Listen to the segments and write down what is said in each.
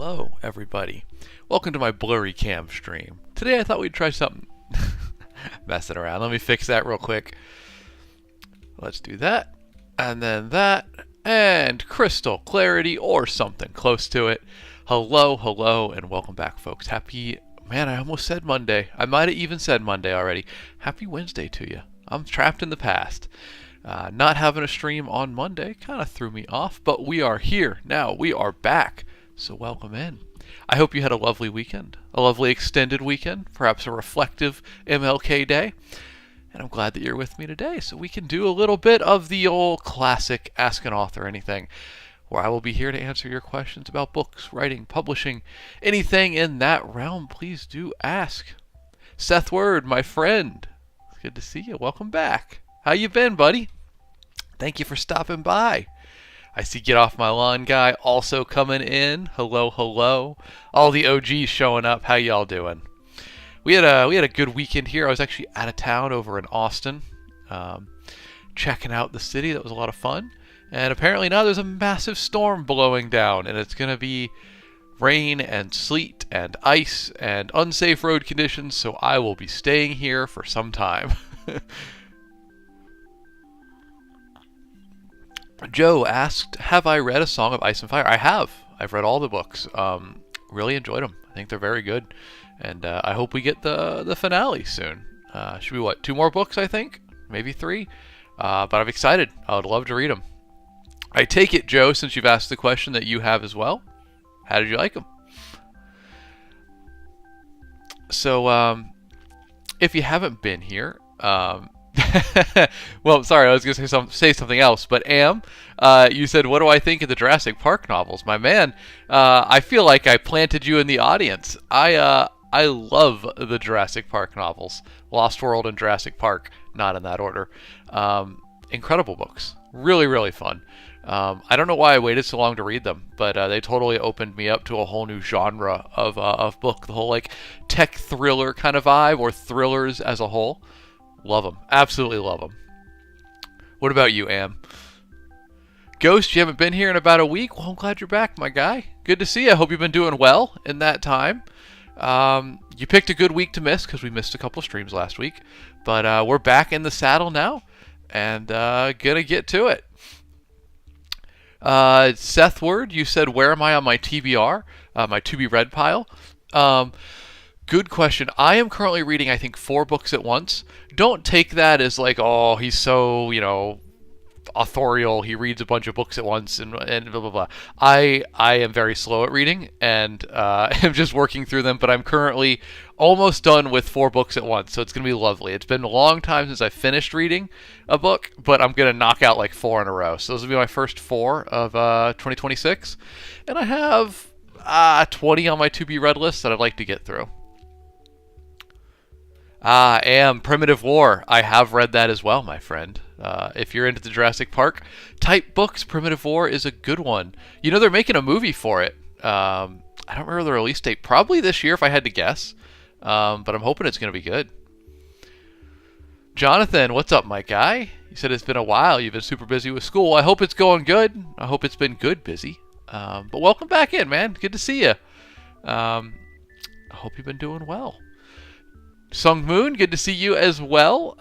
Hello, everybody. Welcome to my blurry cam stream. Today I thought we'd try something. Messing around. Let me fix that real quick. Let's do that. And then that. And crystal clarity or something close to it. Hello, and welcome back, folks. Happy... Man, I almost said Monday. I might have even said Monday already. Happy Wednesday to you. I'm trapped in the past. Not having a stream on Monday kind of threw me off, but we are here now. We are back. So welcome in. I hope you had a lovely weekend, a lovely extended weekend, perhaps a reflective MLK day. And I'm glad that you're with me today so we can do a little bit of the old classic Ask an Author Anything, where I will be here to answer your questions about books, writing, publishing, anything in that realm. Please do ask. Seth Word, my friend, it's good to see you. Welcome back. How you been, buddy? Thank you for stopping by. I see Get Off My Lawn guy also coming in. Hello. All the OGs showing up. How y'all doing? We had a good weekend here. I was actually out of town over in Austin, checking out the city. That was a lot of fun. And apparently now there's a massive storm blowing down, and it's going to be rain and sleet and ice and unsafe road conditions, so I will be staying here for some time. Joe asked, have I read A Song of Ice and Fire? I have. I've read all the books. Really enjoyed them. I think they're very good. And I hope we get the finale soon. Should be, 2 more books, I think? Maybe 3? But I'm excited. I would love to read them. I take it, Joe, since you've asked the question, that you have as well. How did you like them? So, if you haven't been here... well, sorry, I was going to say something else, but you said, what do I think of the Jurassic Park novels? My man, I feel like I planted you in the audience. I love the Jurassic Park novels. Lost World and Jurassic Park, not in that order. Incredible books. Really fun. I don't know why I waited so long to read them, but they totally opened me up to a whole new genre of book. The whole like tech thriller kind of vibe, or thrillers as a whole. Love them. Absolutely love them. What about you, Am? Ghost, you haven't been here in about a week? Well, I'm glad you're back, my guy. Good to see you. I hope you've been doing well in that time. You picked a good week to miss because we missed a couple streams last week. But we're back in the saddle now and gonna get to it. Seth Word, you said, where am I on my TBR? My to be read pile? Good question. I am currently reading, I think, 4 books at once. Don't take that as like, oh, he's so, authorial. He reads a bunch of books at once and blah, blah, blah. I am very slow at reading, and I'm just working through them, but I'm currently almost done with 4 books at once, so it's going to be lovely. It's been a long time since I finished reading a book, but I'm going to knock out like 4 in a row. So those will be my first 4 of 2026, and I have 20 on my to-be-read list that I'd like to get through. Primitive War. I have read that as well, my friend. If you're into the Jurassic Park type books, Primitive War is a good one. They're making a movie for it. I don't remember the release date. Probably this year if I had to guess. But I'm hoping it's going to be good. Jonathan, what's up, my guy? You said it's been a while. You've been super busy with school. I hope it's going good. I hope it's been good busy. But welcome back in, man. Good to see you. I hope you've been doing well. Sung Moon, good to see you as well.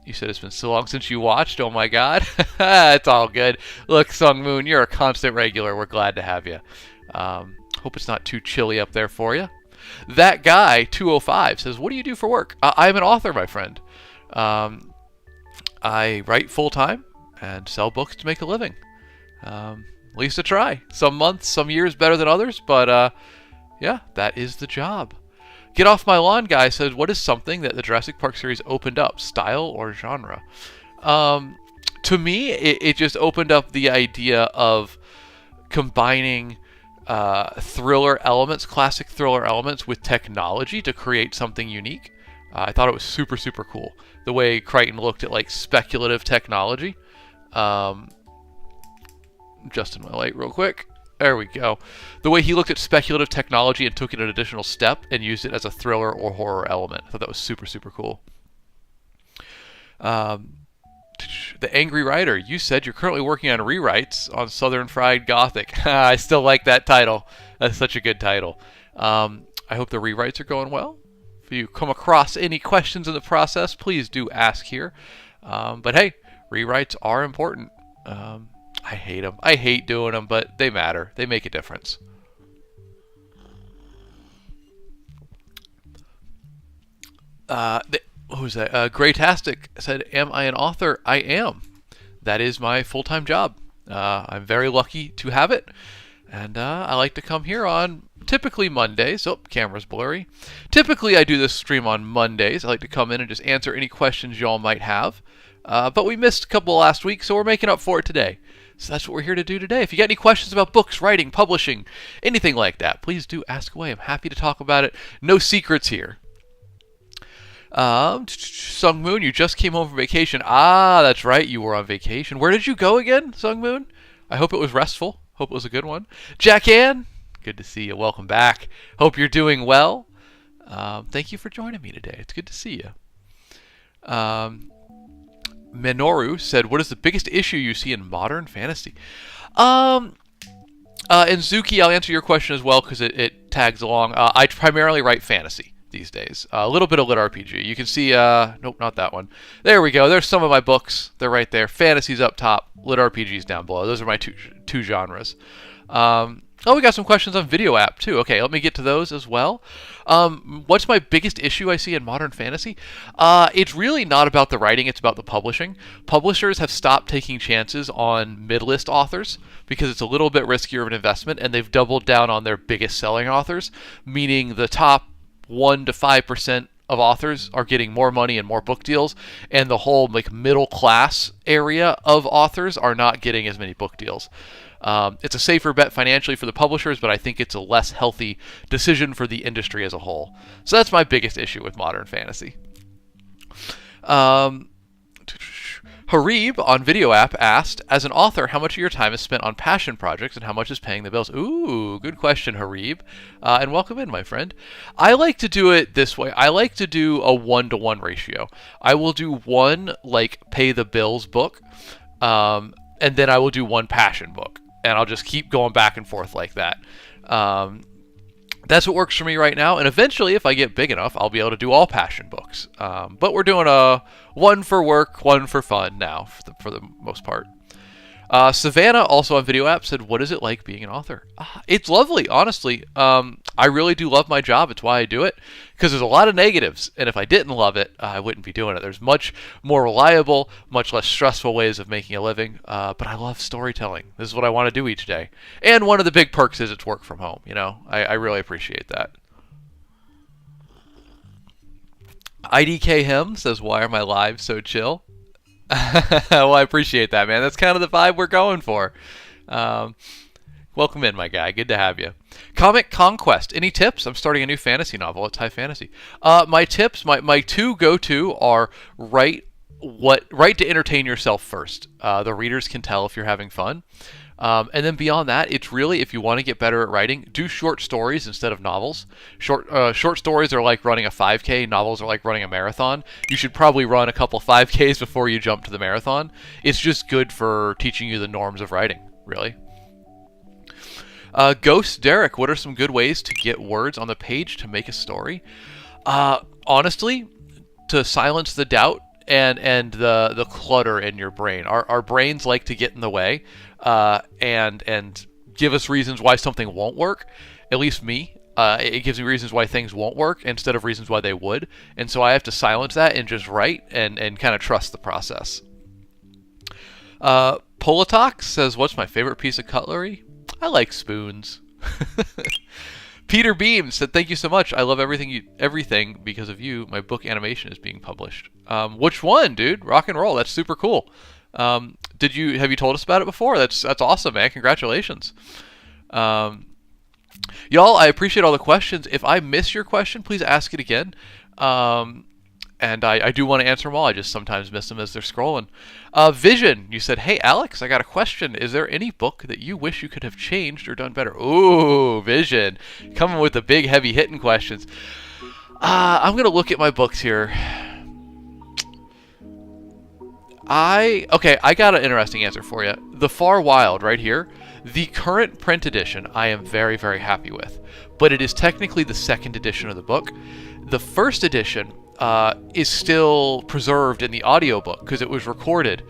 You said it's been so long since you watched. Oh my god. It's all good. Look, Sung Moon, you're a constant regular. We're glad to have you. Hope it's not too chilly up there for you. That guy, 205, says, what do you do for work? I'm an author, my friend. I write full-time and sell books to make a living. At least I try. Some months, some years better than others, but yeah, that is the job. Get Off My Lawn guy says, what is something that the Jurassic Park series opened up, style or genre? To me, it just opened up the idea of combining thriller elements, classic thriller elements, with technology to create something unique. I thought it was super cool. The way Crichton looked at like speculative technology. Just in my light real quick. There we go. The way he looked at speculative technology and took it an additional step and used it as a thriller or horror element. I thought that was super cool. The Angry Writer, you said you're currently working on rewrites on Southern Fried Gothic. I still like that title. That's such a good title. I hope the rewrites are going well. If you come across any questions in the process, please do ask here. But hey, rewrites are important. I hate them. I hate doing them, but they matter. They make a difference. Who's that? Graytastic said, am I an author? I am. That is my full-time job. I'm very lucky to have it. And I like to come here on typically Mondays. Oh, camera's blurry. Typically, I do this stream on Mondays. I like to come in and just answer any questions y'all might have. But we missed a couple last week, so we're making up for it today. So that's what we're here to do today. If you got any questions about books, writing, publishing, anything like that, please do ask away. I'm happy to talk about it. No secrets here. Sung Moon, you just came home from vacation. Ah, that's right, you were on vacation. Where did you go again, Sung Moon? I hope it was restful. Hope it was a good one. Jack Ann, good to see you. Welcome back. Hope you're doing well. Thank you for joining me today. It's good to see you. Minoru said, what is the biggest issue you see in modern fantasy? And Zuki, I'll answer your question as well because it tags along. I primarily write fantasy these days. A little bit of lit RPG. You can see, nope, not that one. There we go. There's some of my books. They're right there. Fantasy's up top. Lit RPG's down below. Those are my two genres. We got some questions on video app too. Okay, let me get to those as well. What's my biggest issue I see in modern fantasy? It's really not about the writing, it's about the publishing. Publishers have stopped taking chances on mid-list authors because it's a little bit riskier of an investment, and they've doubled down on their biggest selling authors, meaning the top 1 to 5% of authors are getting more money and more book deals, and the whole middle class area of authors are not getting as many book deals. It's a safer bet financially for the publishers, but I think it's a less healthy decision for the industry as a whole. So that's my biggest issue with modern fantasy. Harib on Video App asked, as an author, how much of your time is spent on passion projects and how much is paying the bills? Ooh, good question, Harib. And welcome in, my friend. I like to do it this way. I like to do a 1-to-1 ratio. I will do one, pay the bills book, and then I will do one passion book. And I'll just keep going back and forth like that. That's what works for me right now. And eventually, if I get big enough, I'll be able to do all passion books. But we're doing a one for work, one for fun now, for the most part. Savannah, also on Video App, said, what is it like being an author? It's lovely, honestly. I really do love my job. It's why I do it, because there's a lot of negatives. And if I didn't love it, I wouldn't be doing it. There's much more reliable, much less stressful ways of making a living. But I love storytelling. This is what I want to do each day. And one of the big perks is it's work from home. I really appreciate that. IDK Him says, why are my lives so chill? Well, I appreciate that, man. That's kind of the vibe we're going for. Welcome in, my guy. Good to have you. Comic Conquest. Any tips? I'm starting a new fantasy novel. It's high fantasy. My tips, my two go-to are write to entertain yourself first. The readers can tell if you're having fun. And then beyond that, it's really, if you want to get better at writing, do short stories instead of novels. Short stories are like running a 5K. Novels are like running a marathon. You should probably run a couple 5Ks before you jump to the marathon. It's just good for teaching you the norms of writing, really. Ghost Derek, what are some good ways to get words on the page to make a story? Honestly, to silence the doubt and the clutter in your brain. Our brains like to get in the way and give us reasons why something won't work. At least me. It gives me reasons why things won't work instead of reasons why they would. And so I have to silence that and just write and kind of trust the process. Politox says, what's my favorite piece of cutlery? I like spoons. Peter Beam said, thank you so much. I love everything because of you. My book animation is being published. Which one, dude? Rock and roll. That's super cool. Have you told us about it before? That's awesome, man. Congratulations. Y'all, I appreciate all the questions. If I miss your question, please ask it again. And I do want to answer them all. I just sometimes miss them as they're scrolling. Vision, you said, hey, Alex, I got a question. Is there any book that you wish you could have changed or done better? Ooh, Vision. Coming with the big, heavy hitting questions. I'm going to look at my books here. I got an interesting answer for you. The Far Wild right here, the current print edition I am very, very happy with, but it is technically the second edition of the book. The first edition is still preserved in the audiobook because it was recorded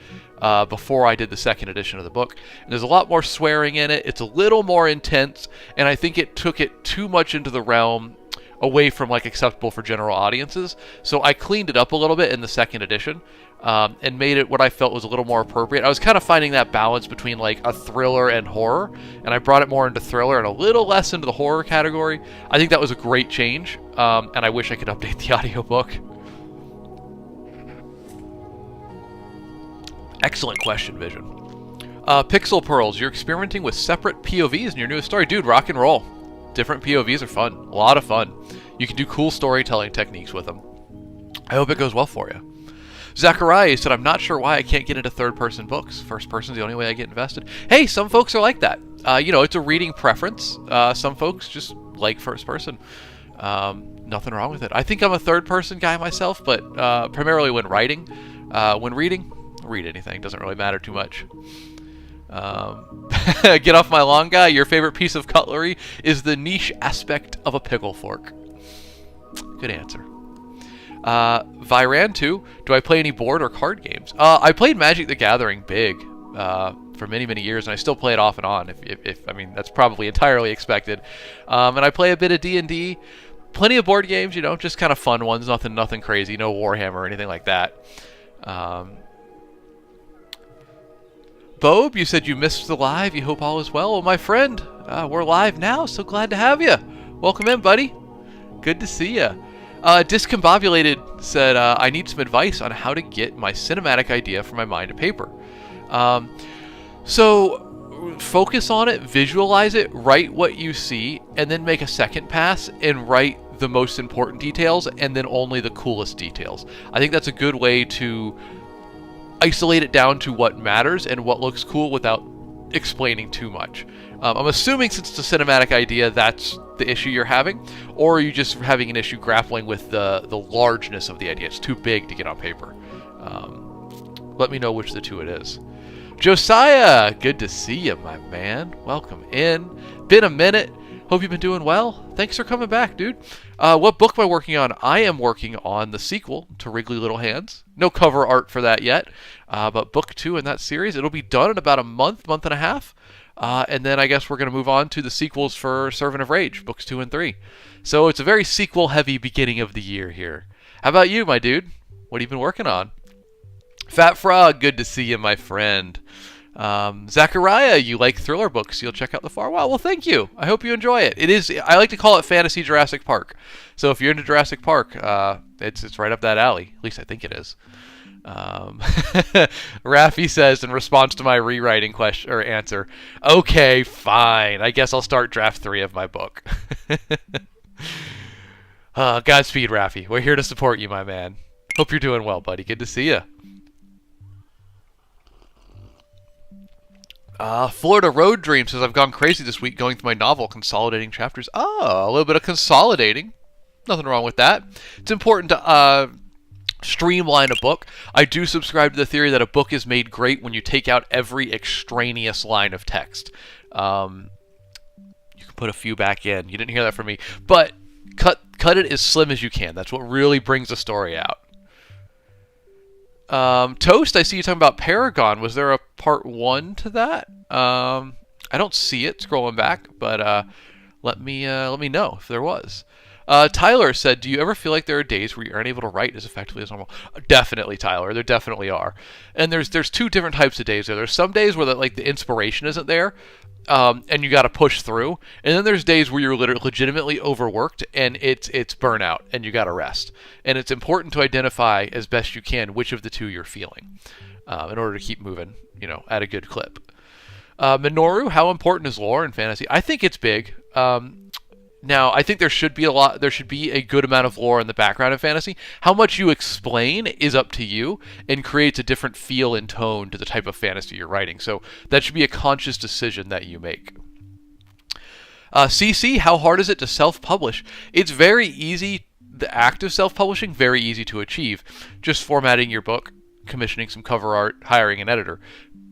before I did the second edition of the book. And there's a lot more swearing in it. It's a little more intense, and I think it took it too much into the realm away from like acceptable for general audiences. So I cleaned it up a little bit in the second edition and made it what I felt was a little more appropriate. I was kind of finding that balance between like a thriller and horror, and I brought it more into thriller and a little less into the horror category. I think that was a great change, and I wish I could update the audiobook. Excellent question, Vision. Pixel Pearls, you're experimenting with separate POVs in your newest story. Dude, rock and roll. Different POVs are fun. A lot of fun. You can do cool storytelling techniques with them. I hope it goes well for you. Zachariah said, I'm not sure why I can't get into third-person books. First person's the only way I get invested. Hey, some folks are like that. It's a reading preference. Some folks just like first person. Nothing wrong with it. I think I'm a third-person guy myself, but primarily when writing. When reading, read anything. Doesn't really matter too much. Get off my lawn, guy. Your favorite piece of cutlery is the niche aspect of a pickle fork. Good answer. Viran2, do I play any board or card games? I played Magic the Gathering big for many, many years, and I still play it off and on. If I mean, that's probably entirely expected. And I play a bit of D&D. Plenty of board games, just kind of fun ones. Nothing crazy. No Warhammer or anything like that. Bob, you said you missed the live. You hope all is well. Well, my friend, we're live now. So glad to have you. Welcome in, buddy. Good to see you. Discombobulated said, I need some advice on how to get my cinematic idea from my mind to paper. So focus on it, visualize it, write what you see, and then make a second pass and write the most important details and then only the coolest details. I think that's a good way to isolate it down to what matters and what looks cool without explaining too much. I'm assuming since it's a cinematic idea, that's the issue you're having, or are you just having an issue grappling with the largeness of the idea? It's too big to get on paper. Let me know which of the two it is. Josiah, good to see you, my man. Welcome in. Been a minute. Hope you've been doing well. Thanks for coming back, dude. What book am I working on? I am working on the sequel to Wriggly Little Hands. No cover art for that yet, but book 2 in that series. It'll be done in about a month and a half. And then I guess we're going to move on to the sequels for Servant of Rage, books 2 and 3. So it's a very sequel-heavy beginning of the year here. How about you, my dude? What have you been working on? Fat Frog, good to see you, my friend. Zachariah, you like thriller books. You'll check out The Far Wild. Well, thank you. I hope you enjoy it. It is. I like to call it Fantasy Jurassic Park. So if you're into Jurassic Park, it's right up that alley. At least I think it is. Raffi says in response to my rewriting question or answer, okay, fine. I guess I'll start draft 3 of my book. Godspeed, Raffi. We're here to support you, my man. Hope you're doing well, buddy. Good to see you. Florida Road Dream says, I've gone crazy this week going through my novel, consolidating chapters. Oh, a little bit of consolidating. Nothing wrong with that. It's important to streamline a book. I do subscribe to the theory that a book is made great when you take out every extraneous line of text. You can put a few back in. You didn't hear that from me. But cut it as slim as you can. That's what really brings a story out. Toast, I see you talking about Paragon. Was there a part 1 to that? I don't see it scrolling back, but let me know if there was. Tyler said, do you ever feel like there are days where you're unable to write as effectively as normal? Definitely, Tyler. There definitely are. And there's 2 different types of days there. There's some days where the inspiration isn't there, and you got to push through. And then there's days where you're legitimately overworked and it's burnout and you got to rest. And it's important to identify as best you can which of the 2 you're feeling in order to keep moving, at a good clip. Minoru, how important is lore in fantasy? I think it's big. Now, I think there should be a good amount of lore in the background of fantasy. How much you explain is up to you and creates a different feel and tone to the type of fantasy you're writing. So that should be a conscious decision that you make. CC, how hard is it to self-publish? It's very easy. The act of self-publishing, very easy to achieve. Just formatting your book, commissioning some cover art, hiring an editor,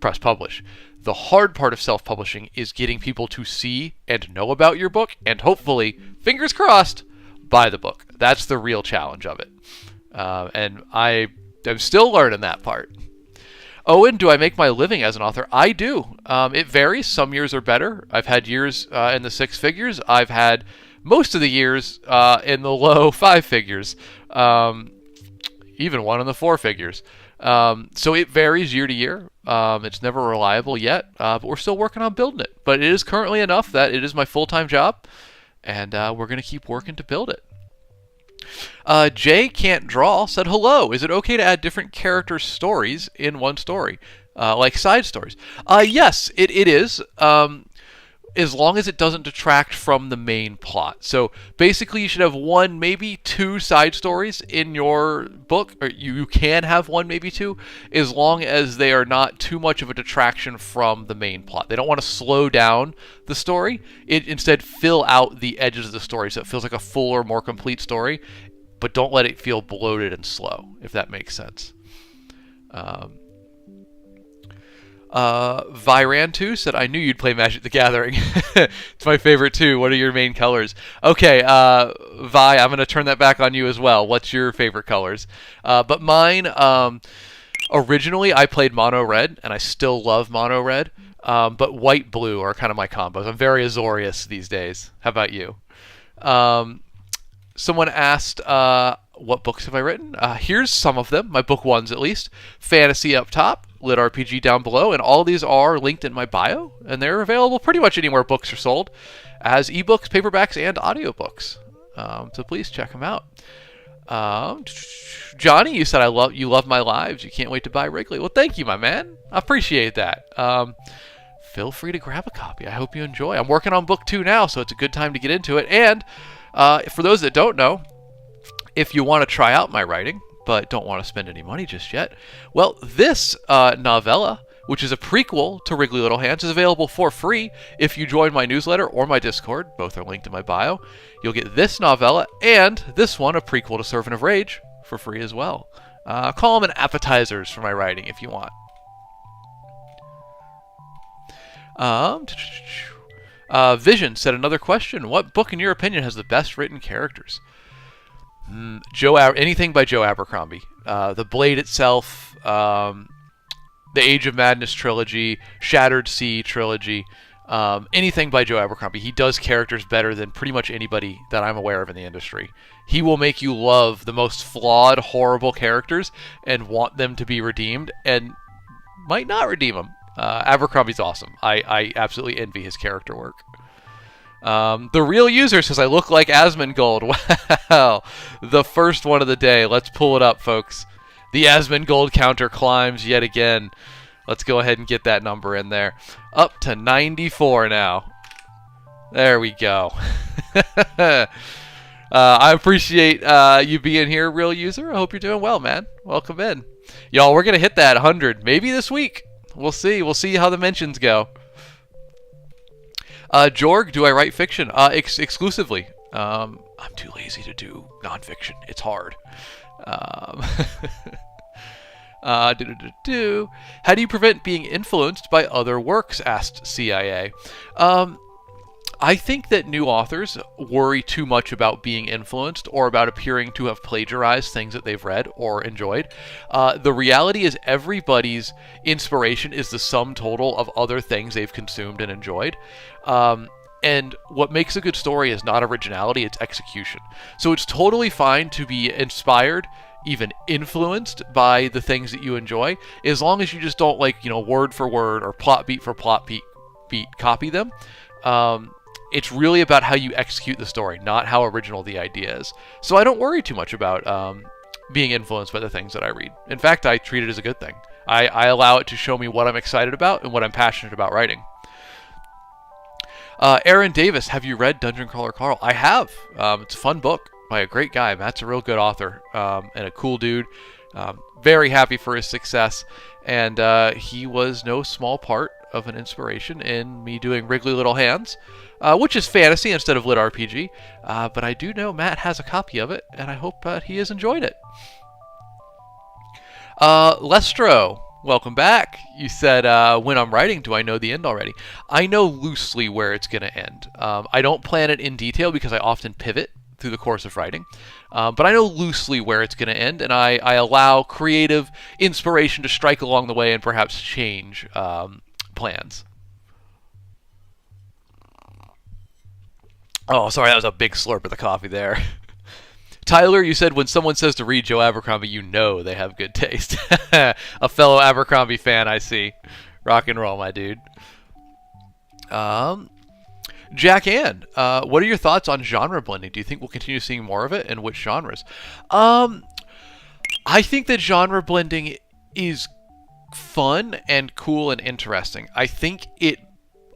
press publish. The hard part of self-publishing is getting people to see and know about your book, and hopefully, fingers crossed, buy the book. That's the real challenge of it. And I am still learning that part. Owen, do I make my living as an author? I do. It varies. Some years are better. I've had years in the 6 figures. I've had most of the years in the low 5 figures. Even one in the 4 figures. So it varies year to year. It's never reliable yet, but we're still working on building it. But it is currently enough that it is my full-time job, and we're going to keep working to build it. Jay Can't Draw said, hello, is it okay to add different character stories in one story? Like side stories? Yes, it is. As long as it doesn't detract from the main plot. So basically you should have 1, maybe 2 side stories in your book, or you can have 1, maybe 2, as long as they are not too much of a detraction from the main plot. They don't want to slow down the story. It instead fill out the edges of the story so it feels like a fuller, more complete story, but don't let it feel bloated and slow, if that makes sense. Viran2 said, I knew you'd play Magic the Gathering. It's my favorite too. What are your main colors? Okay, Vi, I'm going to turn that back on you as well. What's your favorite colors? But mine, originally I played mono red, and I still love mono red. But white blue are kind of my combos. I'm very Azorius these days. How about you? Someone asked, what books have I written? Here's some of them, my book ones at least. Fantasy up top, Lit RPG down below, and all these are linked in my bio, and they're available pretty much anywhere books are sold, as ebooks, paperbacks, and audiobooks. So please check them out. Johnny, you said you love my lives. You can't wait to buy Wrigley. Well, thank you, my man. I appreciate that. Feel free to grab a copy. I hope you enjoy. I'm working on book 2 now, so it's a good time to get into it. And for those that don't know, if you want to try out my writing, but don't want to spend any money just yet, well, this novella, which is a prequel to Wriggly Little Hands, is available for free if you join my newsletter or my Discord. Both are linked in my bio. You'll get this novella and this one, a prequel to Servant of Rage, for free as well. Call them an appetizers for my writing if you want. Vision said, another question. What book, in your opinion, has the best written characters? Anything by Joe Abercrombie. The Blade itself, the Age of Madness trilogy, Shattered Sea trilogy, anything by Joe Abercrombie. He does characters better than pretty much anybody that I'm aware of in the industry. He will make you love the most flawed, horrible characters and want them to be redeemed, and might not redeem them. Abercrombie's awesome. I absolutely envy his character work. The Real User says, I look like Asmongold. Wow. The first one of the day. Let's pull it up, folks. The Asmongold counter climbs yet again. Let's go ahead and get that number in there. Up to 94 now. There we go. I appreciate you being here, Real User. I hope you're doing well, man. Welcome in. Y'all, we're going to hit that 100 maybe this week. We'll see. We'll see how the mentions go. Jorg, do I write fiction? Exclusively. I'm too lazy to do nonfiction. It's hard. How do you prevent being influenced by other works? Asked CIA. I think that new authors worry too much about being influenced or about appearing to have plagiarized things that they've read or enjoyed. The reality is everybody's inspiration is the sum total of other things they've consumed and enjoyed. And what makes a good story is not originality, it's execution. So it's totally fine to be inspired, even influenced by the things that you enjoy, as long as you just don't, word for word or plot beat for plot beat copy them. It's really about how you execute the story, not how original the idea is. So I don't worry too much about being influenced by the things that I read. In fact, I treat it as a good thing. I allow it to show me what I'm excited about and what I'm passionate about writing. Aaron Davis, have you read Dungeon Crawler Carl? I have. It's a fun book by a great guy. Matt's a real good author and a cool dude. Very happy for his success. And he was no small part of an inspiration in me doing Wriggly Little Hands, which is fantasy instead of lit RPG. But I do know Matt has a copy of it, and I hope he has enjoyed it. Lestro, welcome back. You said, when I'm writing, do I know the end already? I know loosely where it's going to end. I don't plan it in detail because I often pivot through the course of writing. But I know loosely where it's going to end, and I allow creative inspiration to strike along the way and perhaps change plans. Oh, sorry, that was a big slurp of the coffee there. Tyler, you said when someone says to read Joe Abercrombie, you know they have good taste. A fellow Abercrombie fan, I see. Rock and roll, my dude. Um, Jack Ann, what are your thoughts on genre blending? Do you think we'll continue seeing more of it, and which genres? Um, I think that genre blending is fun and cool and interesting. I think it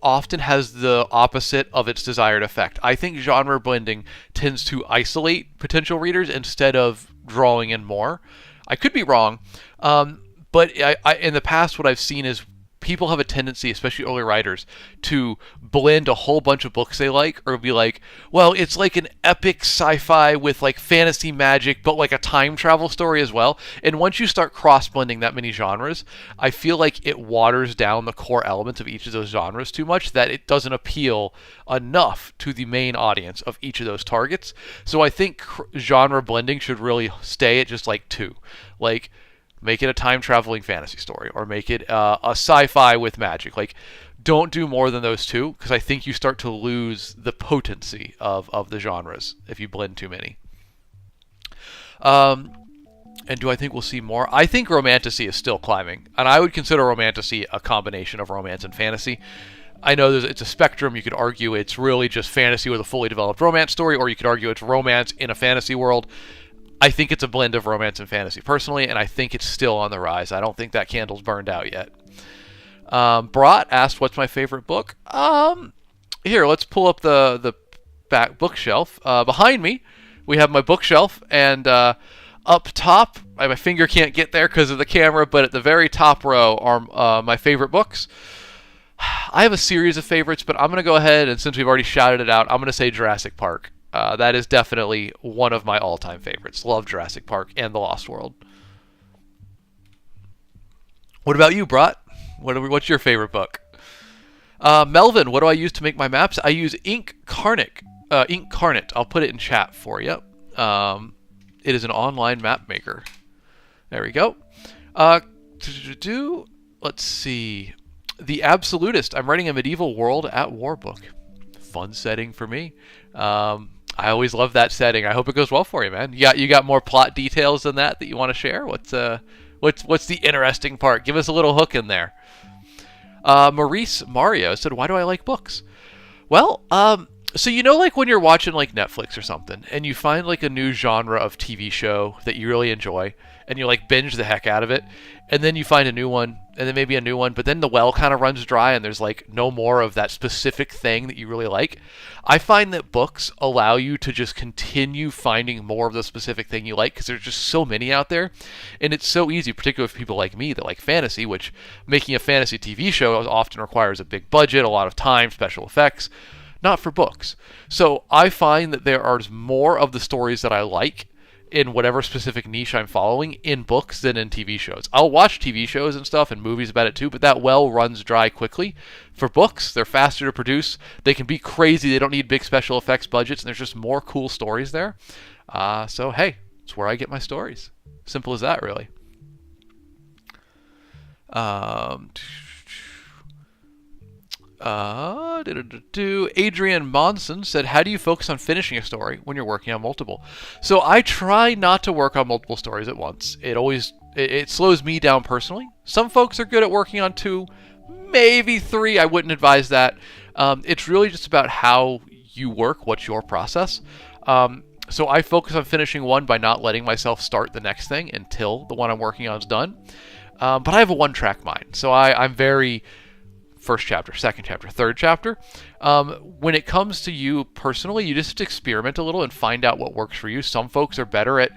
often has the opposite of its desired effect. I think genre blending tends to isolate potential readers instead of drawing in more. I could be wrong, but in the past, what I've seen is people have a tendency, especially early writers, to blend a whole bunch of books they like, or be like, well, it's like an epic sci-fi with like fantasy magic, but like a time travel story as well. And once you start cross-blending that many genres, I feel like it waters down the core elements of each of those genres too much, that it doesn't appeal enough to the main audience of each of those targets. So I think genre blending should really stay at just like two. Like, make it a time traveling fantasy story, or make it a sci-fi with magic. Like, don't do more than those two, because I think you start to lose the potency of the genres if you blend too many. And do I think we'll see more? I think romantasy is still climbing, and I would consider romantasy a combination of romance and fantasy. I know it's a spectrum. You could argue it's really just fantasy with a fully developed romance story, or you could argue it's romance in a fantasy world. I think it's a blend of romance and fantasy, personally, and I think it's still on the rise. I don't think that candle's burned out yet. Brat asked, what's my favorite book? Here, let's pull up the back bookshelf. Behind me, we have my bookshelf, and up top, my finger can't get there because of the camera, but at the very top row are my favorite books. I have a series of favorites, but I'm going to go ahead, and since we've already shouted it out, I'm going to say Jurassic Park. That is definitely one of my all-time favorites. Love Jurassic Park and The Lost World. What about you, Brat? What's your favorite book? Melvin, what do I use to make my maps? I use Incarnate. I'll put it in chat for you. It is an online map maker. There we go. Let's see. The Absolutist. I'm writing a medieval world at war book. Fun setting for me. I always love that setting. I hope it goes well for you, man. You got more plot details than that you want to share? What's the interesting part? Give us a little hook in there. Maurice Mario said, "Why do I like books?" Well, so like when you're watching like Netflix or something, and you find like a new genre of TV show that you really enjoy, and you like binge the heck out of it, and then you find a new one, and then maybe a new one, but then the well kind of runs dry, and there's like no more of that specific thing that you really like. I find that books allow you to just continue finding more of the specific thing you like, because there's just so many out there, and it's so easy, particularly for people like me that like fantasy, which making a fantasy TV show often requires a big budget, a lot of time, special effects. Not for books. So I find that there are more of the stories that I like in whatever specific niche I'm following in books than in TV shows. I'll watch TV shows and stuff and movies about it too, but that well runs dry quickly. For books, they're faster to produce. They can be crazy. They don't need big special effects budgets, and there's just more cool stories there. So hey, it's where I get my stories. Simple as that, really. Adrian Monson said, how do you focus on finishing a story when you're working on multiple? So I try not to work on multiple stories at once. It slows me down personally. Some folks are good at working on 2, maybe 3. I wouldn't advise that. It's really just about how you work, what's your process. So I focus on finishing one by not letting myself start the next thing until the one I'm working on is done. But I have a one-track mind, so I'm very first chapter, second chapter, third chapter. When it comes to you personally, you just have to experiment a little and find out what works for you. Some folks are better at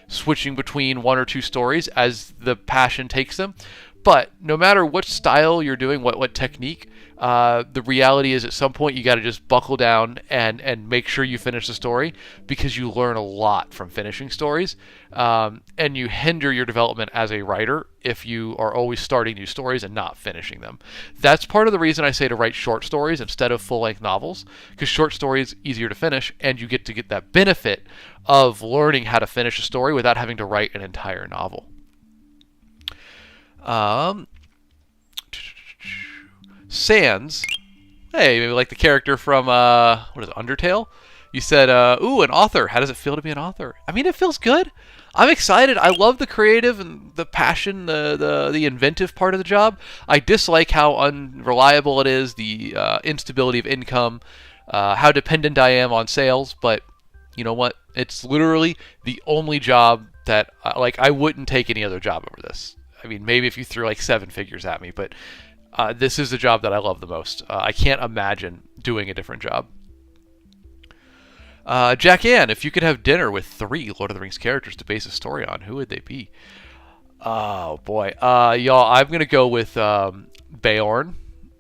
switching between 1 or 2 stories as the passion takes them. But no matter what style you're doing, what technique, the reality is at some point you got to just buckle down and make sure you finish the story, because you learn a lot from finishing stories, and you hinder your development as a writer if you are always starting new stories and not finishing them. That's part of the reason I say to write short stories instead of full-length novels, because short stories easier to finish, and you get to get that benefit of learning how to finish a story without having to write an entire novel. Sans, hey, maybe like the character from what is it, Undertale? You said, ooh, an author. How does it feel to be an author? I mean, it feels good. I'm excited. I love the creative and the passion, the inventive part of the job. I dislike how unreliable it is, the instability of income, how dependent I am on sales. But you know what? It's literally the only job that I wouldn't take any other job over this. I mean, maybe if you threw like 7 figures at me, but this is the job that I love the most. I can't imagine doing a different job. Jack Ann, if you could have dinner with 3 Lord of the Rings characters to base a story on, who would they be? Oh, boy. Y'all, I'm going to go with Beorn,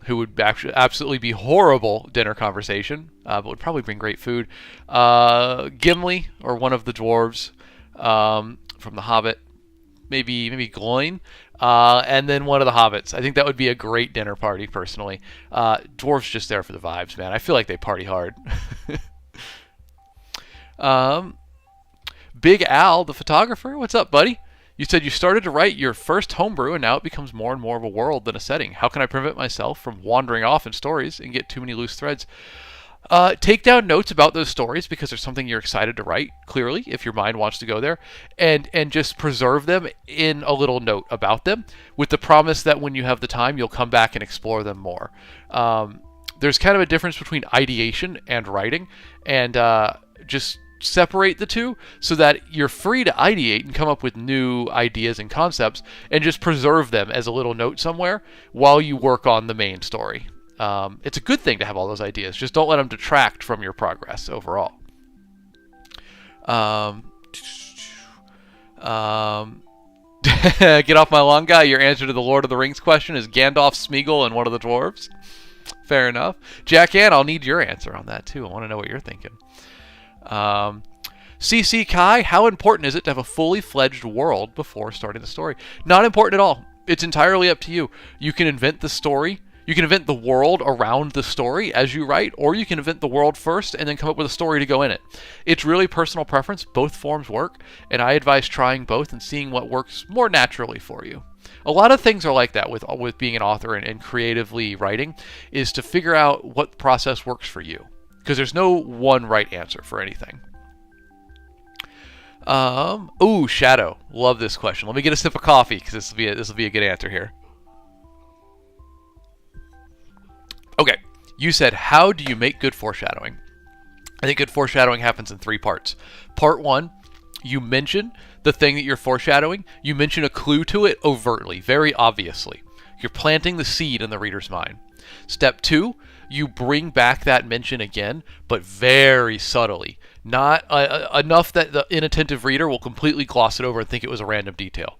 who would absolutely be horrible dinner conversation, but would probably bring great food. Gimli, or one of the dwarves from The Hobbit. Maybe Gloin, and then one of the hobbits. I think that would be a great dinner party, personally. Dwarves just there for the vibes, man. I feel like they party hard. Big Al, the photographer, what's up, buddy? You said you started to write your first homebrew, and now it becomes more and more of a world than a setting. How can I prevent myself from wandering off in stories and get too many loose threads? Take down notes about those stories, because there's something you're excited to write, clearly, if your mind wants to go there, and just preserve them in a little note about them, with the promise that when you have the time, you'll come back and explore them more. There's kind of a difference between ideation and writing, and just separate the two so that you're free to ideate and come up with new ideas and concepts, and just preserve them as a little note somewhere while you work on the main story. It's a good thing to have all those ideas. Just don't let them detract from your progress overall. Get off my lawn, guy. Your answer to the Lord of the Rings question is Gandalf, Smeagol, and one of the dwarves. Fair enough. Jack Ann, I'll need your answer on that too. I want to know what you're thinking. CC Kai, how important is it to have a fully fledged world before starting the story? Not important at all. It's entirely up to you. You can invent the story. You can invent the world around the story as you write, or you can invent the world first and then come up with a story to go in it. It's really personal preference. Both forms work, and I advise trying both and seeing what works more naturally for you. A lot of things are like that with being an author and creatively writing, is to figure out what process works for you, because there's no one right answer for anything. Ooh, Shadow. Love this question. Let me get a sip of coffee, because this will be a good answer here. Okay, you said, how do you make good foreshadowing? I think good foreshadowing happens in 3 parts. Part 1, you mention the thing that you're foreshadowing. You mention a clue to it overtly, very obviously. You're planting the seed in the reader's mind. Step 2, you bring back that mention again, but very subtly. Not enough that the inattentive reader will completely gloss it over and think it was a random detail.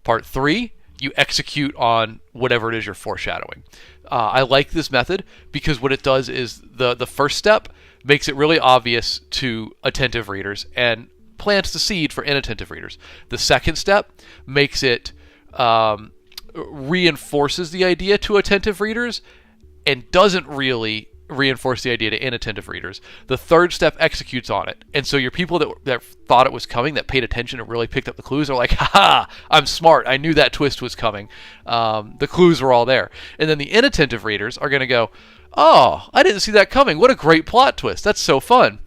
Part 3, you execute on whatever it is you're foreshadowing. I like this method because what it does is the first step makes it really obvious to attentive readers and plants the seed for inattentive readers. The second step makes it reinforces the idea to attentive readers and doesn't really reinforce the idea to inattentive readers. The third step executes on it. And so your people that thought it was coming, that paid attention and really picked up the clues, are like, haha, I'm smart. I knew that twist was coming. The clues were all there. And then the inattentive readers are going to go, oh, I didn't see that coming. What a great plot twist. That's so fun.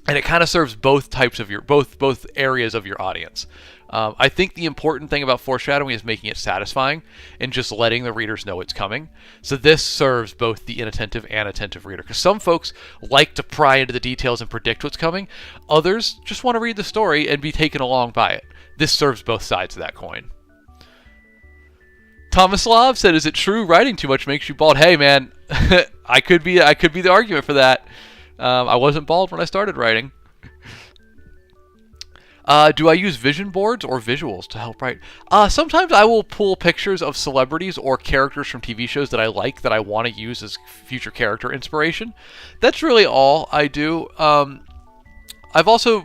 And it kind of serves both types of both areas of your audience. I think the important thing about foreshadowing is making it satisfying and just letting the readers know it's coming. So this serves both the inattentive and attentive reader. Because some folks like to pry into the details and predict what's coming. Others just want to read the story and be taken along by it. This serves both sides of that coin. Thomas Love said, is it true writing too much makes you bald? Hey, man, I could be the argument for that. I wasn't bald when I started writing. Do I use vision boards or visuals to help write? Sometimes I will pull pictures of celebrities or characters from TV shows that I like that I want to use as future character inspiration. That's really all I do. I've also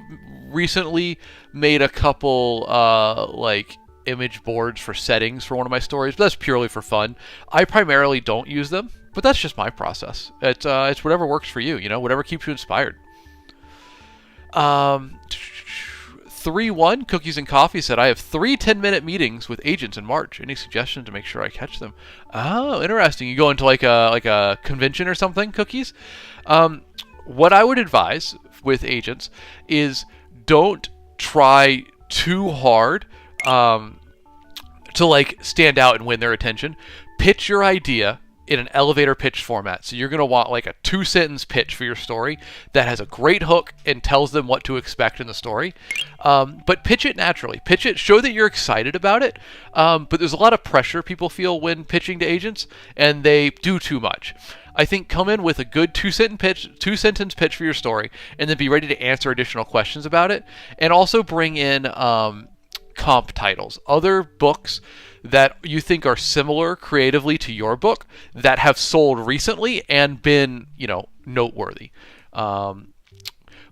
recently made a couple like image boards for settings for one of my stories, but that's purely for fun. I primarily don't use them, but that's just my process. It's whatever works for you, whatever keeps you inspired. 3-1 Cookies and Coffee said, I have 3 10-minute meetings with agents in March. Any suggestions to make sure I catch them? Oh, interesting. You go into like a convention or something, Cookies? What I would advise with agents is don't try too hard to like stand out and win their attention. Pitch your idea in an elevator pitch format. So you're going to want like a 2-sentence pitch for your story that has a great hook and tells them what to expect in the story. But pitch it naturally. Pitch it, show that you're excited about it. But there's a lot of pressure people feel when pitching to agents, and they do too much. I think come in with a good 2-sentence pitch for your story, and then be ready to answer additional questions about it. And also bring in comp titles, other books that you think are similar creatively to your book that have sold recently and been, noteworthy.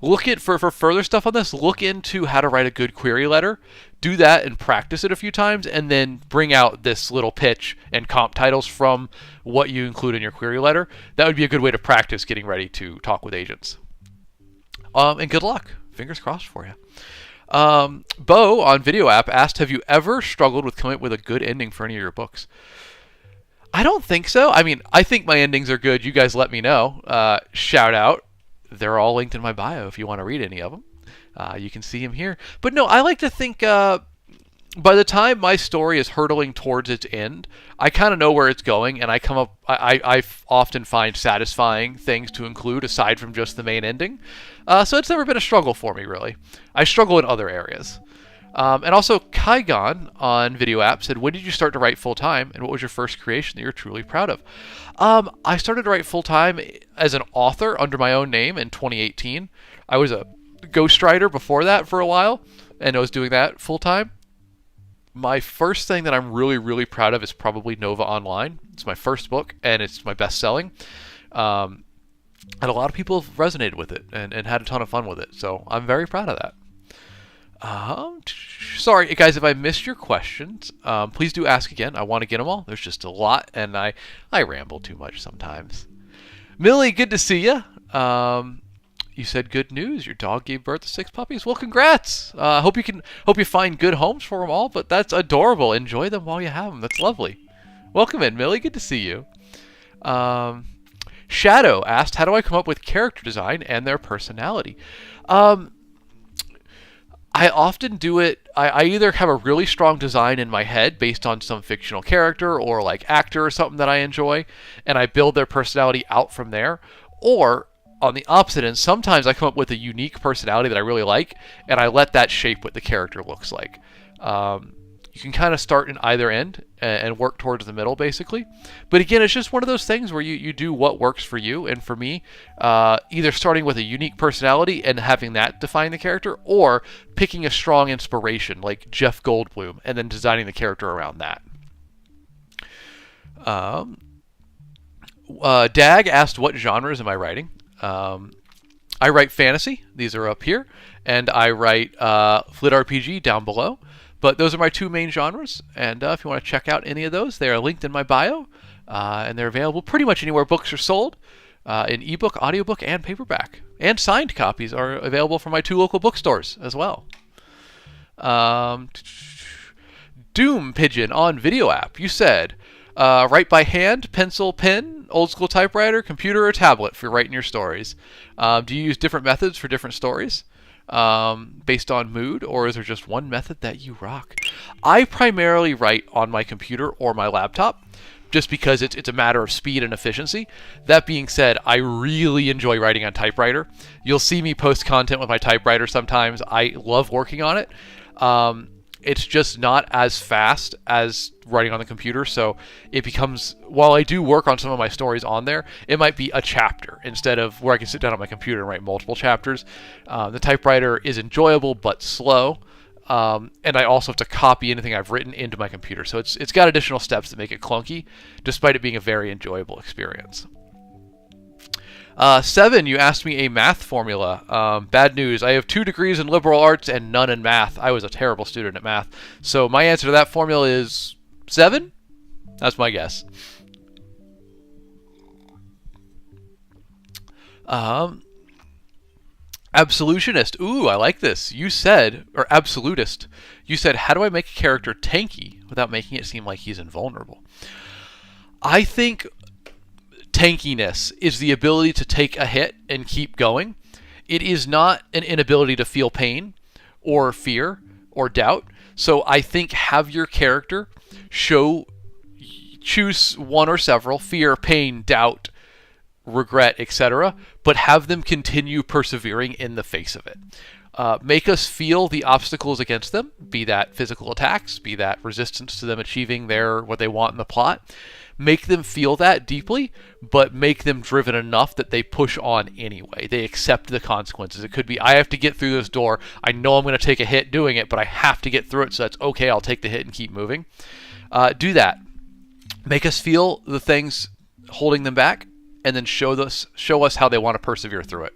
Look at for further stuff on this. Look into how to write a good query letter. Do that and practice it a few times, and then bring out this little pitch and comp titles from what you include in your query letter. That would be a good way to practice getting ready to talk with agents. And good luck. Fingers crossed for you. Bo on Video App asked, have you ever struggled with coming up with a good ending for any of your books? I don't think so. I mean, I think my endings are good. You guys let me know. Shout out. They're all linked in my bio if you want to read any of them. You can see them here. But no, I like to think by the time my story is hurtling towards its end, I kind of know where it's going, and I often find satisfying things to include aside from just the main ending. So it's never been a struggle for me, really. I struggle in other areas. And also, Kaigon on Video App said, when did you start to write full-time, and what was your first creation that you're truly proud of? I started to write full-time as an author under my own name in 2018. I was a ghostwriter before that for a while, and I was doing that full-time. My first thing that I'm really, really proud of is probably Nova Online. It's my first book, and it's my best-selling. And a lot of people have resonated with it and had a ton of fun with it, so I'm very proud of that. Sorry, guys, if I missed your questions, please do ask again. I want to get them all. There's just a lot, and I ramble too much sometimes. Millie, good to see you. You said good news. Your dog gave birth to 6 puppies. Well, congrats. Hope you find good homes for them all. But that's adorable. Enjoy them while you have them. That's lovely. Welcome in, Millie. Good to see you. Shadow asked, how do I come up with character design and their personality? I often do it, I either have a really strong design in my head based on some fictional character or like actor or something that I enjoy, and I build their personality out from there, or on the opposite end, sometimes I come up with a unique personality that I really like, and I let that shape what the character looks like. You can kind of start in either end and work towards the middle, basically. But again, it's just one of those things where you do what works for you. And for me, either starting with a unique personality and having that define the character, or picking a strong inspiration like Jeff Goldblum and then designing the character around that. Dag asked, what genres am I writing? I write fantasy. These are up here. And I write Flit RPG down below. But those are my 2 main genres, and if you want to check out any of those, they are linked in my bio, and they're available pretty much anywhere books are sold, in ebook, audiobook, and paperback. And signed copies are available from my 2 local bookstores as well. Doom Pigeon on Video App, you said, write by hand, pencil, pen, old school typewriter, computer, or tablet for writing your stories. Do you use different methods for different stories? Based on mood, or is there just one method that you rock? I primarily write on my computer or my laptop, just because it's a matter of speed and efficiency. That being said, I really enjoy writing on typewriter. You'll see me post content with my typewriter sometimes. I love working on it. It's just not as fast as writing on the computer, so it becomes, while I do work on some of my stories on there, it might be a chapter instead of where I can sit down on my computer and write multiple chapters. The typewriter is enjoyable but slow, and I also have to copy anything I've written into my computer, so it's got additional steps that make it clunky, despite it being a very enjoyable experience. 7, you asked me a math formula. Bad news. I have 2 degrees in liberal arts and none in math. I was a terrible student at math. So my answer to that formula is 7? That's my guess. Absolutionist. Ooh, I like this. You said, or absolutist. You said, how do I make a character tanky without making it seem like he's invulnerable? I think tankiness is the ability to take a hit and keep going. It is not an inability to feel pain or fear or doubt. So I think have your character choose one or several: fear, pain, doubt, regret, etc., but have them continue persevering in the face of it. Make us feel the obstacles against them, be that physical attacks, be that resistance to them achieving what they want in the plot. Make them feel that deeply, but make them driven enough that they push on anyway. They accept the consequences. It could be, I have to get through this door. I know I'm going to take a hit doing it, but I have to get through it, so that's okay. I'll take the hit and keep moving. Do that. Make us feel the things holding them back, and then show us how they want to persevere through it.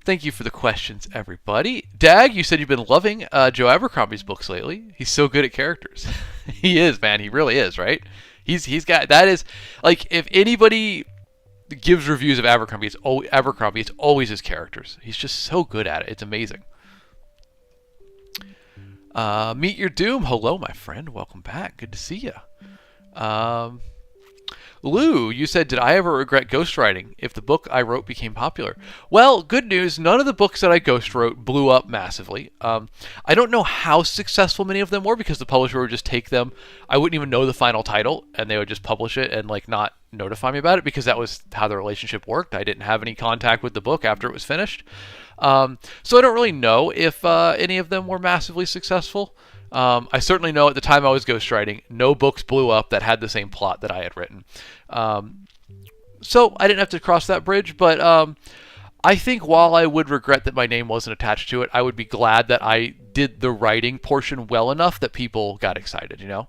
Thank you for the questions, everybody. Dag, you said you've been loving Joe Abercrombie's books lately. He's so good at characters. He is, man. He really is, right? He's got, that is, like, if anybody gives reviews of Abercrombie, it's always his characters. He's just so good at it. It's amazing. Meet Your Doom. Hello, my friend. Welcome back. Good to see you. Lou, you said, did I ever regret ghostwriting if the book I wrote became popular? Well, good news. None of the books that I ghost wrote blew up massively. I don't know how successful many of them were because the publisher would just take them. I wouldn't even know the final title, and they would just publish it and like not notify me about it because that was how the relationship worked. I didn't have any contact with the book after it was finished. So I don't really know if any of them were massively successful. I certainly know at the time I was ghostwriting, no books blew up that had the same plot that I had written. So I didn't have to cross that bridge, but I think while I would regret that my name wasn't attached to it, I would be glad that I did the writing portion well enough that people got excited, you know?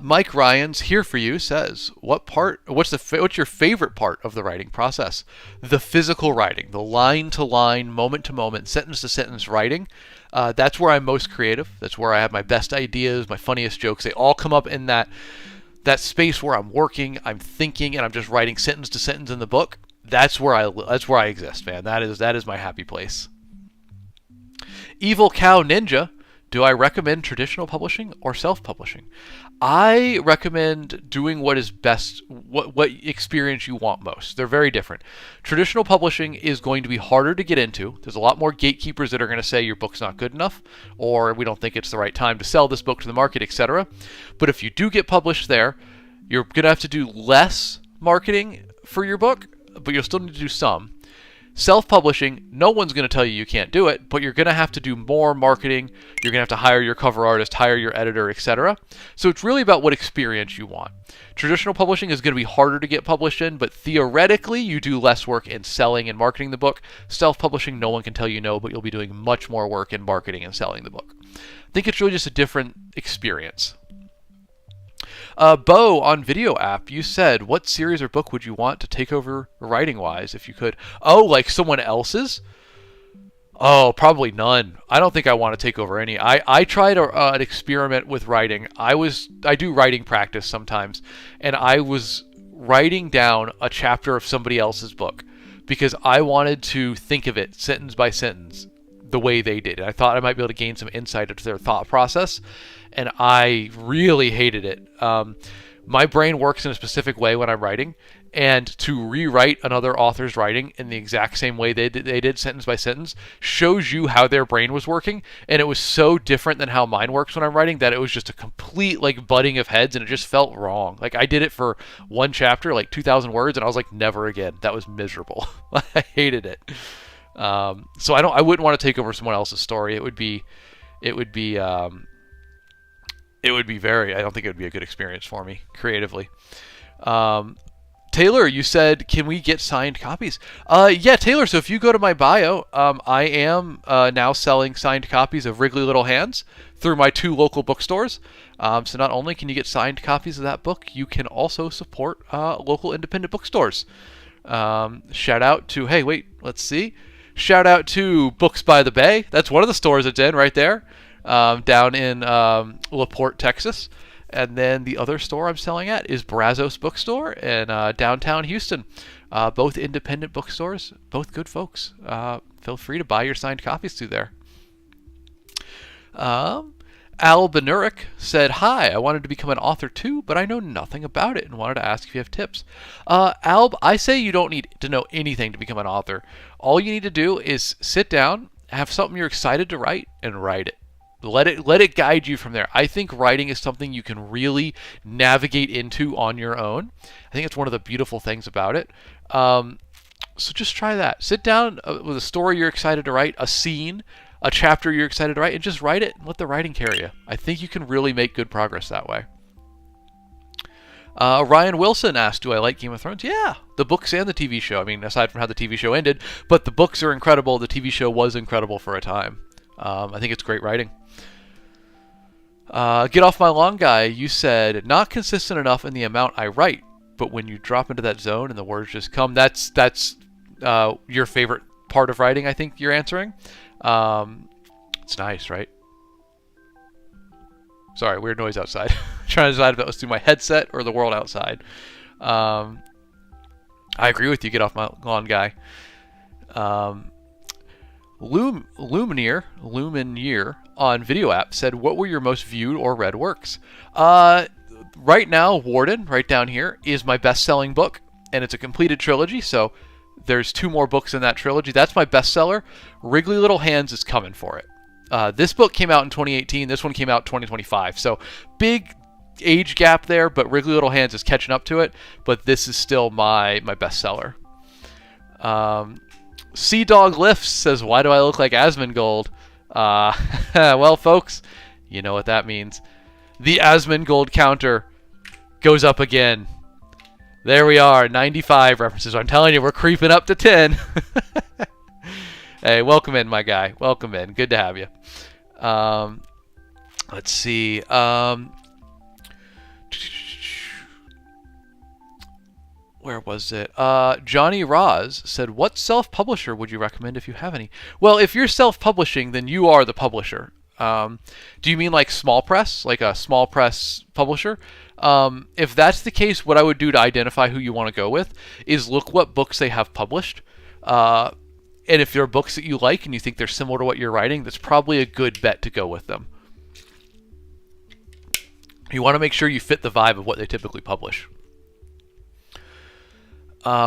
Mike Ryan's Here For You says, what's your favorite part of the writing process? The physical writing, the line to line, moment to moment, sentence to sentence writing. That's where I'm most creative. That's where I have my best ideas, my funniest jokes. They all come up in that space where I'm working, I'm thinking, and I'm just writing sentence to sentence in the book. That's where I exist, man. That is my happy place. Evil Cow Ninja, do I recommend traditional publishing or self-publishing? I recommend doing what is best, what experience you want most. They're very different. Traditional publishing is going to be harder to get into. There's a lot more gatekeepers that are going to say your book's not good enough, or we don't think it's the right time to sell this book to the market, etc. But if you do get published there, you're going to have to do less marketing for your book, but you'll still need to do some. Self-publishing, no one's going to tell you can't do it, but you're going to have to do more marketing. You're going to have to hire your cover artist, hire your editor, etc. So it's really about what experience you want. Traditional publishing is going to be harder to get published in, but theoretically, you do less work in selling and marketing the book. Self-publishing, no one can tell you no, but you'll be doing much more work in marketing and selling the book. I think it's really just a different experience. Bo on Video App, you said, what series or book would you want to take over writing-wise if you could? Oh, like someone else's? Oh, probably none. I don't think I want to take over any. I tried an experiment with writing. I do writing practice sometimes, and I was writing down a chapter of somebody else's book because I wanted to think of it sentence by sentence the way they did. And I thought I might be able to gain some insight into their thought process. And I really hated it. My brain works in a specific way when I'm writing, and to rewrite another author's writing in the exact same way they did sentence by sentence shows you how their brain was working, and it was so different than how mine works when I'm writing that it was just a complete like butting of heads, and it just felt wrong. Like I did it for one chapter, like 2,000 words, and I was like, never again. That was miserable. I hated it. So I wouldn't want to take over someone else's story. It would be very. I don't think it would be a good experience for me creatively. Taylor, you said, can we get signed copies? Yeah, Taylor, so if you go to my bio, I am now selling signed copies of Wriggly Little Hands through my 2 local bookstores. So not only can you get signed copies of that book, you can also support local independent bookstores. Shout out to, hey, wait, let's see. Shout out to Books by the Bay. That's one of the stores it's in right there, down in LaPorte, Texas. And then the other store I'm selling at is Brazos Bookstore in downtown Houston. Both independent bookstores, both good folks. Feel free to buy your signed copies through there. Al Benurik said, hi, I wanted to become an author too, but I know nothing about it and wanted to ask if you have tips. Al, I say you don't need to know anything to become an author. All you need to do is sit down, have something you're excited to write, and write it. Let it guide you from there. I think writing is something you can really navigate into on your own. I think it's one of the beautiful things about it. So just try that. Sit down with a story you're excited to write, a scene, a chapter you're excited to write, and just write it and let the writing carry you. I think you can really make good progress that way. Ryan Wilson asked, do I like Game of Thrones? Yeah, the books and the TV show. I mean, aside from how the TV show ended, but the books are incredible. The TV show was incredible for a time. I think it's great writing. Get off my lawn guy, you said, not consistent enough in the amount I write, but when you drop into that zone and the words just come, that's your favorite part of writing, I think you're answering. It's nice, right? Sorry, weird noise outside. Trying to decide if that was through my headset or the world outside. I agree with you, get off my lawn guy. Lumineer on Video App said, what were your most viewed or read works? Right now, Warden, right down here, is my best-selling book, and it's a completed trilogy, so there's 2 more books in that trilogy. That's my bestseller. Wriggly Little Hands is coming for it. This book came out in 2018. This one came out in 2025, so big age gap there, but Wriggly Little Hands is catching up to it, but this is still my bestseller. Sea Dog Lifts says, why do I look like Asmongold? Well, folks, you know what that means. The Asmongold counter goes up again. There we are, 95 references. I'm telling you, we're creeping up to 10. Hey, welcome in, my guy. Welcome in. Good to have you. Let's see. Where was it? Johnny Roz said, what self-publisher would you recommend if you have any? Well, if you're self-publishing, then you are the publisher. Do you mean like small press, like a small press publisher? If that's the case, what I would do to identify who you want to go with is look what books they have published. And if there are books that you like and you think they're similar to what you're writing, that's probably a good bet to go with them. You want to make sure you fit the vibe of what they typically publish.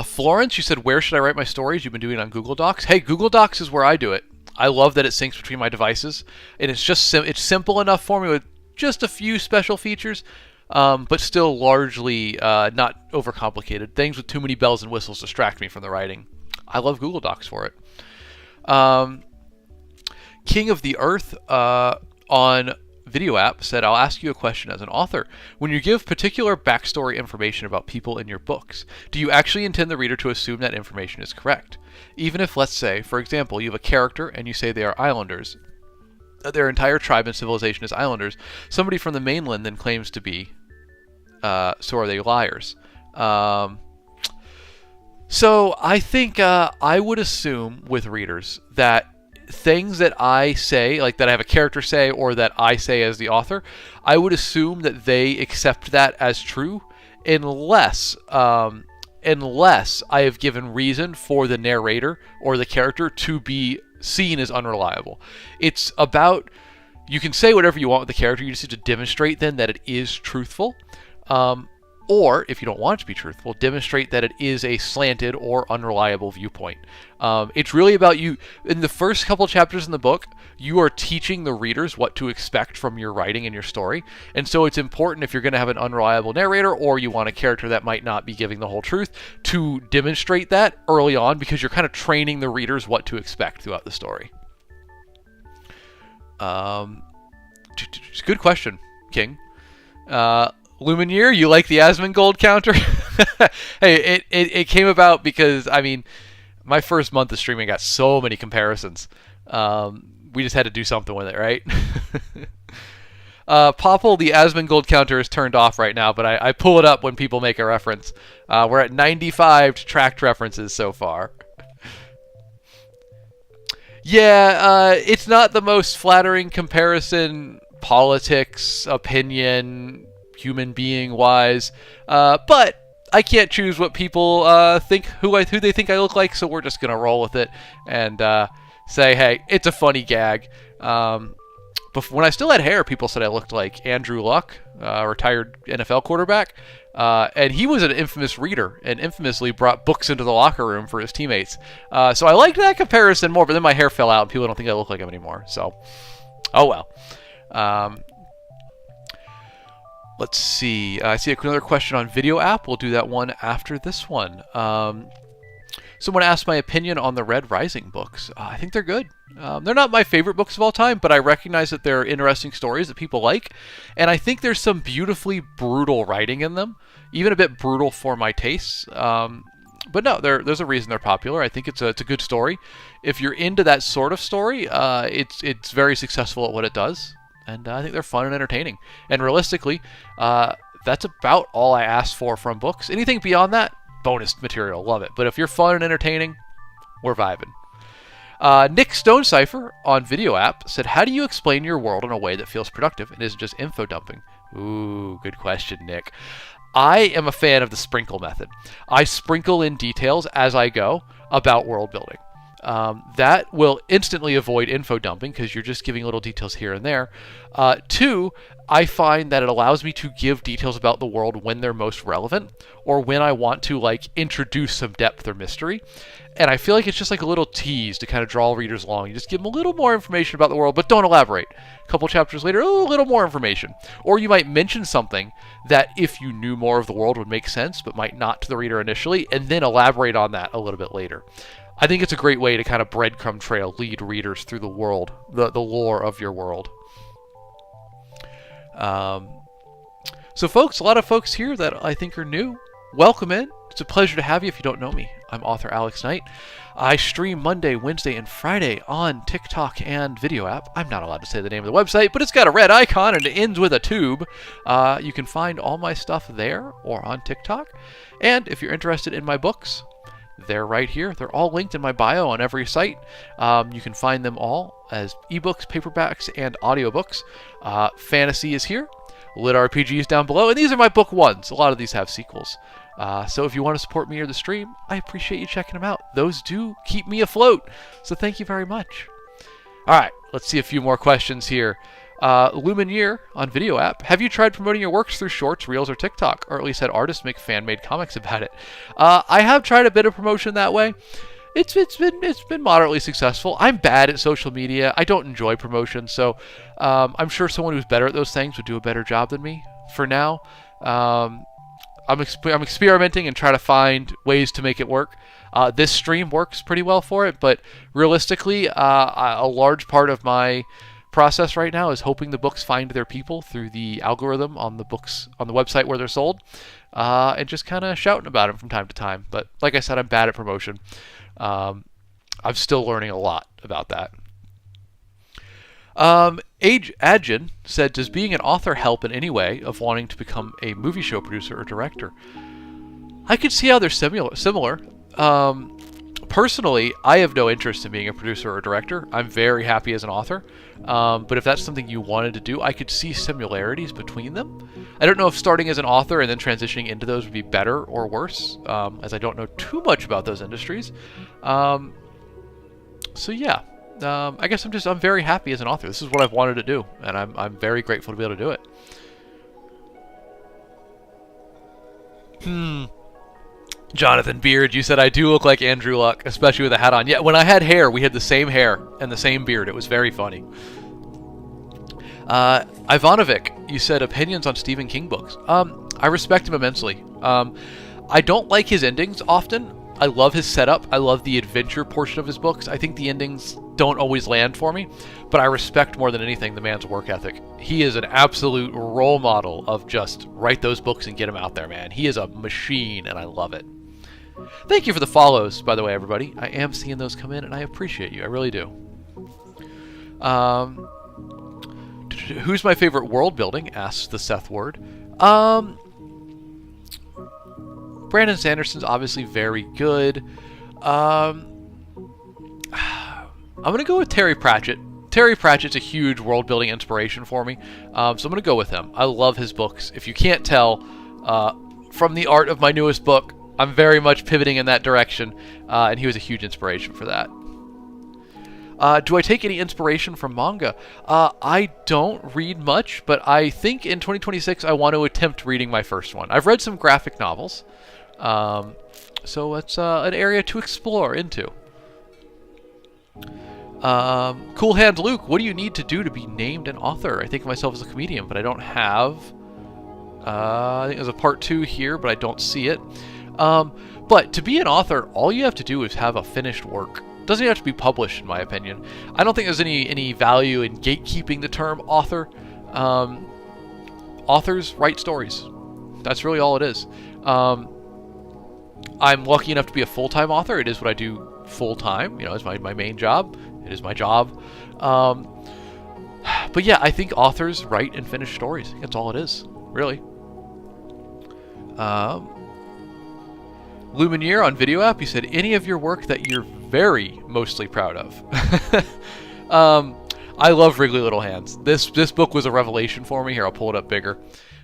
Florence, you said, where should I write my stories? You've been doing it on Google Docs. Hey, Google Docs is where I do it. I love that it syncs between my devices, and it's just it's simple enough for me with just a few special features, but still largely not overcomplicated. Things with too many bells and whistles distract me from the writing. I love Google Docs for it. King of the Earth on Video App said, I'll ask you a question as an author. When you give particular backstory information about people in your books, do you actually intend the reader to assume that information is correct? Even if, let's say, for example, you have a character and you say they are islanders, their entire tribe and civilization is islanders, somebody from the mainland then claims to be, so are they liars? So I think I would assume with readers that things that I say, like that I have a character say or that I say as the author, I would assume that they accept that as true unless I have given reason for the narrator or the character to be seen as unreliable. It's about, you can say whatever you want with the character, you just need to demonstrate then that it is truthful. Or, if you don't want it to be truthful, demonstrate that it is a slanted or unreliable viewpoint. It's really about you. In the first couple chapters in the book, you are teaching the readers what to expect from your writing and your story. And so it's important, if you're going to have an unreliable narrator or you want a character that might not be giving the whole truth, to demonstrate that early on, because you're kind of training the readers what to expect throughout the story. Good question, King. Lumineer, you like the Asmongold counter? Hey, it came about because, I mean, my first month of streaming got so many comparisons. We just had to do something with it, right? Popple, the Asmongold counter is turned off right now, but I pull it up when people make a reference. We're at 95 tracked references so far. Yeah, it's not the most flattering comparison, politics, opinion, human being wise, but I can't choose what people think, who they think I look like, so we're just gonna roll with it and say, hey, it's a funny gag. When I still had hair, people said I looked like Andrew Luck, retired NFL quarterback, and he was an infamous reader and infamously brought books into the locker room for his teammates. So I liked that comparison more, but then my hair fell out and people don't think I look like him anymore. So, oh well. Let's see. I see another question on video app. We'll do that one after this one. Someone asked my opinion on the Red Rising books. I think they're good. They're not my favorite books of all time, but I recognize that they're interesting stories that people like. And I think there's some beautifully brutal writing in them, even a bit brutal for my tastes. But no, there's a reason they're popular. I think it's a good story. If you're into that sort of story, it's very successful at what it does. And I think they're fun and entertaining. And realistically, that's about all I ask for from books. Anything beyond that, bonus material. Love it. But if you're fun and entertaining, we're vibing. Nick Stonecipher on Video App said, how do you explain your world in a way that feels productive and isn't just info dumping? Ooh, good question, Nick. I am a fan of the sprinkle method. I sprinkle in details as I go about world building. That will instantly avoid info dumping because you're just giving little details here and there. Two, I find that it allows me to give details about the world when they're most relevant or when I want to introduce some depth or mystery. And I feel like it's just like a little tease to kind of draw readers along. You just give them a little more information about the world, but don't elaborate. A couple chapters later, a little more information. Or you might mention something that if you knew more of the world would make sense, but might not to the reader initially, and then elaborate on that a little bit later. I think it's a great way to kind of breadcrumb trail, lead readers through the world, the lore of your world. So folks, a lot of folks here that I think are new. Welcome in. It's a pleasure to have you if you don't know me. I'm author Alex Knight. I stream Monday, Wednesday, and Friday on TikTok and Video App. I'm not allowed to say the name of the website, but it's got a red icon and it ends with a tube. You can find all my stuff there or on TikTok. And if you're interested in my books, they're right here. They're all linked in my bio on every site. You can find them all as ebooks, paperbacks, and audiobooks. Fantasy is here. Lit RPG is down below. And these are my book ones. A lot of these have sequels. So if you want to support me or the stream, I appreciate you checking them out. Those do keep me afloat. So thank you very much. All right, let's see a few more questions here. Lumineer on Video App. Have you tried promoting your works through Shorts, Reels, or TikTok? Or at least had artists make fan-made comics about it? I have tried a bit of promotion that way. It's been moderately successful. I'm bad at social media. I don't enjoy promotion, so I'm sure someone who's better at those things would do a better job than me. For now, I'm experimenting and trying to find ways to make it work. This stream works pretty well for it, but realistically, a large part of my process right now is hoping the books find their people through the algorithm on the books on the website where they're sold, and just kind of shouting about them from time to time. But like I said, I'm bad at promotion. I'm still learning a lot about that. Adjin said, does being an author help in any way of wanting to become a movie show producer or director? I could see how they're similar. Personally, I have no interest in being a producer or director. I'm very happy as an author. But if that's something you wanted to do, I could see similarities between them. I don't know if starting as an author and then transitioning into those would be better or worse, as I don't know too much about those industries. So yeah, I guess I'm very happy as an author. This is what I've wanted to do, and I'm very grateful to be able to do it. Jonathan Beard, you said I do look like Andrew Luck, especially with a hat on. Yeah, when I had hair, we had the same hair and the same beard. It was very funny. Ivanovic, you said opinions on Stephen King books. I respect him immensely. I don't like his endings often. I love his setup. I love the adventure portion of his books. I think the endings don't always land for me, but I respect more than anything the man's work ethic. He is an absolute role model of just write those books and get them out there, man. He is a machine, and I love it. Thank you for the follows, by the way, everybody. I am seeing those come in, and I appreciate you. I really do. Who's my favorite world building? Asks the Seth Word. Brandon Sanderson's obviously very good. I'm going to go with Terry Pratchett. Terry Pratchett's a huge world-building inspiration for me, so I'm going to go with him. I love his books. If you can't tell from the art of my newest book, I'm very much pivoting in that direction, and he was a huge inspiration for that. Do I take any inspiration from manga? I don't read much, but I think in 2026 I want to attempt reading my first one. I've read some graphic novels, so it's an area to explore into. Cool Hand Luke, what do you need to do to be named an author? I think of myself as a comedian, but I don't have... I think there's a part 2 here, but I don't see it. But to be an author, all you have to do is have a finished work. Doesn't have to be published, in my opinion. I don't think there's any value in gatekeeping the term author. Authors write stories. That's really all it is. I'm lucky enough to be a full-time author. It is what I do full-time. You know, it's my main job. It is my job. But yeah, I think authors write and finish stories. That's all it is, really. Lumineer on Video App, you said, any of your work that you're very mostly proud of? I love Wriggly Little Hands. This book was a revelation for me. Here, I'll pull it up bigger.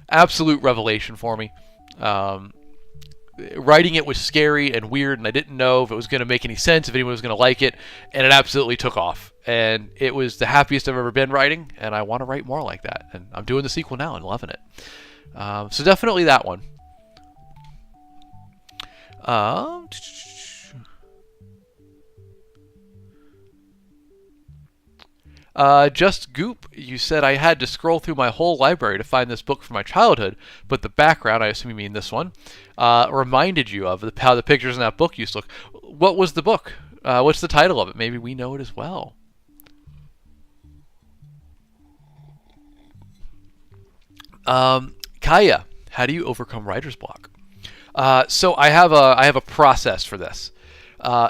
Absolute revelation for me. Writing it was scary and weird, and I didn't know if it was going to make any sense, if anyone was going to like it, and it absolutely took off. And it was the happiest I've ever been writing, and I want to write more like that. And I'm doing the sequel now and loving it. So definitely that one. Just Goop, you said I had to scroll through my whole library to find this book from my childhood, but the background, I assume you mean this one, reminded you of how the pictures in that book used to look. What was the book? What's the title of it? Maybe we know it as well. Kaya, how do you overcome writer's block? So I have a process for this.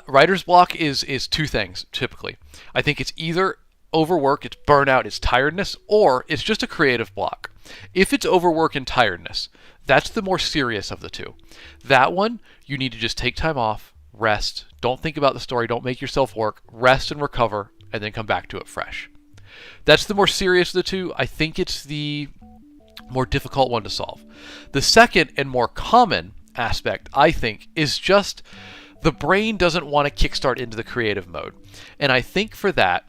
Writer's block is two things, typically. I think it's either overwork, it's burnout, it's tiredness, or it's just a creative block. If it's overwork and tiredness, that's the more serious of the two. That one, you need to just take time off, rest, don't think about the story, don't make yourself work, rest and recover, and then come back to it fresh. That's the more serious of the two. I think it's the more difficult one to solve. The second and more common aspect, I think, is just the brain doesn't want to kickstart into the creative mode. And I think for that,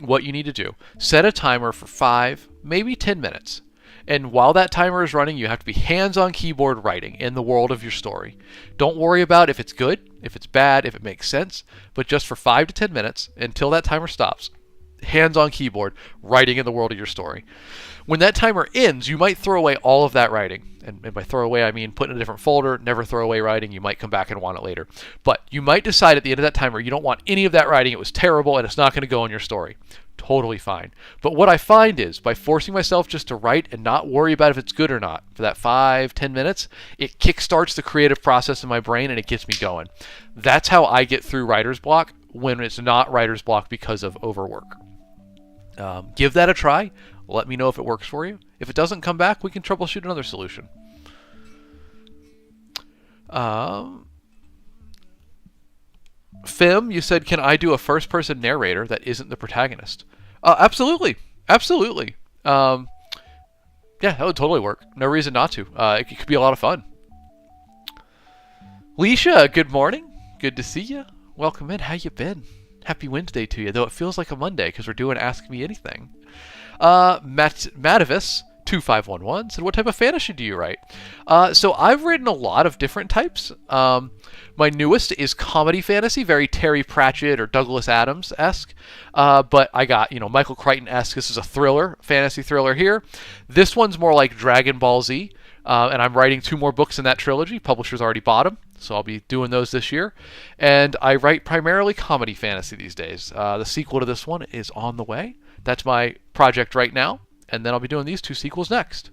what you need to do, set a timer for 5, maybe 10 minutes. And while that timer is running, you have to be hands-on keyboard writing in the world of your story. Don't worry about if it's good, if it's bad, if it makes sense, but just for 5 to 10 minutes until that timer stops, hands-on keyboard writing in the world of your story. When that timer ends, you might throw away all of that writing. And by throw away, I mean put in a different folder, never throw away writing. You might come back and want it later. But you might decide at the end of that timer you don't want any of that writing. It was terrible and it's not going to go in your story. Totally fine. But what I find is by forcing myself just to write and not worry about if it's good or not for that 5-10 minutes, it kickstarts the creative process in my brain and it gets me going. That's how I get through writer's block when it's not writer's block because of overwork. Give that a try. Let me know if it works for you. If it doesn't come back, we can troubleshoot another solution. Fim, you said, can I do a first-person narrator that isn't the protagonist? Absolutely. Absolutely. Yeah, that would totally work. No reason not to. It could be a lot of fun. Leisha, good morning. Good to see you. Welcome in. How you been? Happy Wednesday to you, though it feels like a Monday because we're doing Ask Me Anything. Matavis, 2511 said, what type of fantasy do you write? So I've written a lot of different types. My newest is comedy fantasy, very Terry Pratchett or Douglas Adams-esque. But I got, Michael Crichton-esque. This is a thriller, fantasy thriller here. This one's more like Dragon Ball Z. And I'm writing 2 more books in that trilogy. Publishers already bought them, so I'll be doing those this year. And I write primarily comedy fantasy these days. The sequel to this one is on the way. That's my project right now. And then I'll be doing these 2 sequels next.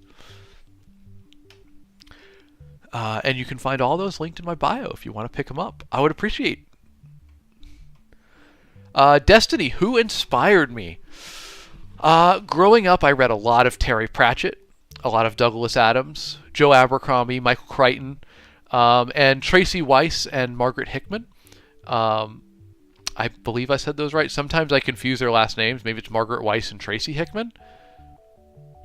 And you can find all those linked in my bio if you want to pick them up. I would appreciate. Destiny, who inspired me? Growing up, I read a lot of Terry Pratchett, a lot of Douglas Adams, Joe Abercrombie, Michael Crichton, and Tracy Weiss and Margaret Hickman. I believe I said those right. Sometimes I confuse their last names. Maybe it's Margaret Weiss and Tracy Hickman.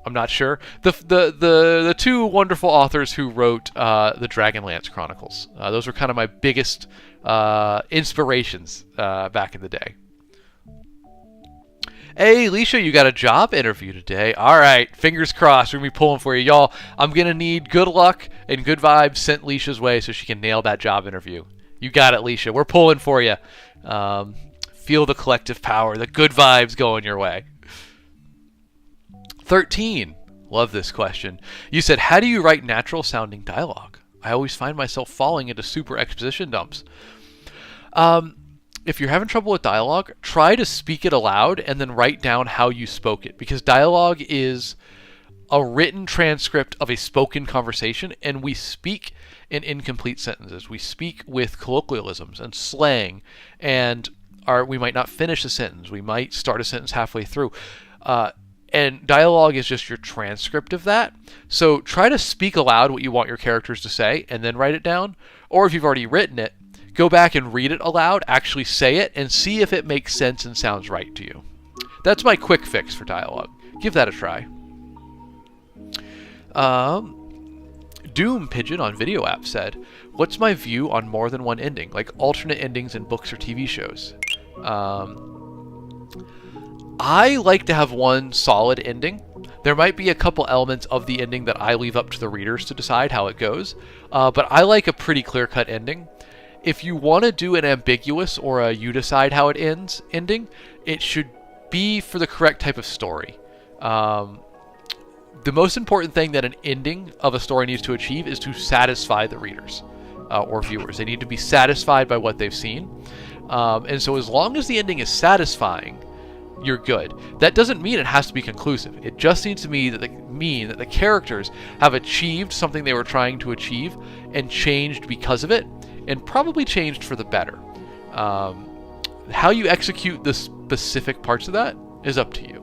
I'm not sure. The 2 wonderful authors who wrote the Dragonlance Chronicles. Those were kind of my biggest inspirations back in the day. Hey, Alicia, you got a job interview today. All right, fingers crossed. We're going to be pulling for you. Y'all, I'm going to need good luck and good vibes sent Alicia's way so she can nail that job interview. You got it, Alicia. We're pulling for you. Feel the collective power, the good vibes going your way. 13. Love this question. You said, how do you write natural-sounding dialogue? I always find myself falling into super exposition dumps. If you're having trouble with dialogue, try to speak it aloud and then write down how you spoke it. Because dialogue is a written transcript of a spoken conversation, and we speak in incomplete sentences. We speak with colloquialisms and slang, and we might not finish a sentence. We might start a sentence halfway through. And dialogue is just your transcript of that. So try to speak aloud what you want your characters to say and then write it down. Or if you've already written it, go back and read it aloud, actually say it, and see if it makes sense and sounds right to you. That's my quick fix for dialogue. Give that a try. Doom Pigeon on Video App said, what's my view on more than one ending, like alternate endings in books or TV shows? I like to have one solid ending. There might be a couple elements of the ending that I leave up to the readers to decide how it goes, but I like a pretty clear-cut ending. If you want to do an ambiguous or a you decide how it ends ending, it should be for the correct type of story. The most important thing that an ending of a story needs to achieve is to satisfy the readers or viewers. They need to be satisfied by what they've seen. And so as long as the ending is satisfying, you're good. That doesn't mean it has to be conclusive. It just needs to mean that the characters have achieved something they were trying to achieve and changed because of it, and probably changed for the better. How you execute the specific parts of that is up to you.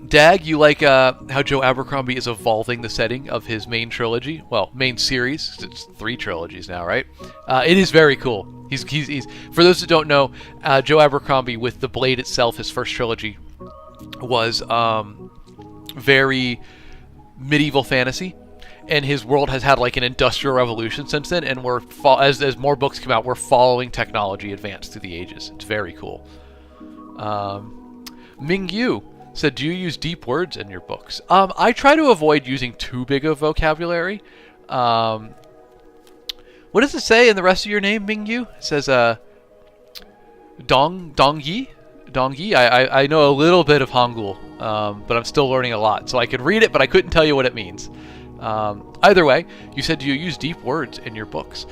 Dag, you like how Joe Abercrombie is evolving the setting of his main trilogy? Well, main series. It's 3 trilogies now, right? It is very cool. He's for those who don't know, Joe Abercrombie with The Blade itself, his first trilogy, was very medieval fantasy, and his world has had like an industrial revolution since then. And as more books come out, we're following technology advance through the ages. It's very cool. Ming Yu said, do you use deep words in your books? I try to avoid using too big of vocabulary. What does it say in the rest of your name, Ming Yu? It says Dongyi? Dongyi? I know a little bit of Hangul, but I'm still learning a lot. So I could read it, but I couldn't tell you what it means. Either way, you said, do you use deep words in your books?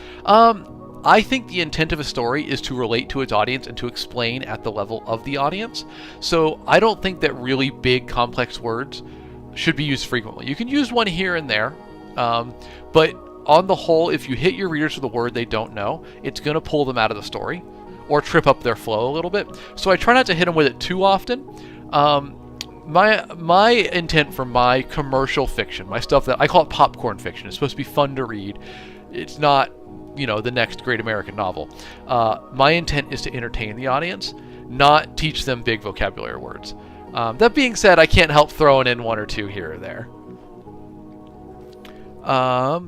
I think the intent of a story is to relate to its audience and to explain at the level of the audience. So I don't think that really big, complex words should be used frequently. You can use one here and there, but on the whole, if you hit your readers with a word they don't know, it's going to pull them out of the story or trip up their flow a little bit. So I try not to hit them with it too often. My intent for my commercial fiction, my stuff that I call it popcorn fiction, it's supposed to be fun to read. It's not, the next great American novel. My intent is to entertain the audience, not teach them big vocabulary words. That being said, I can't help throwing in one or two here or there.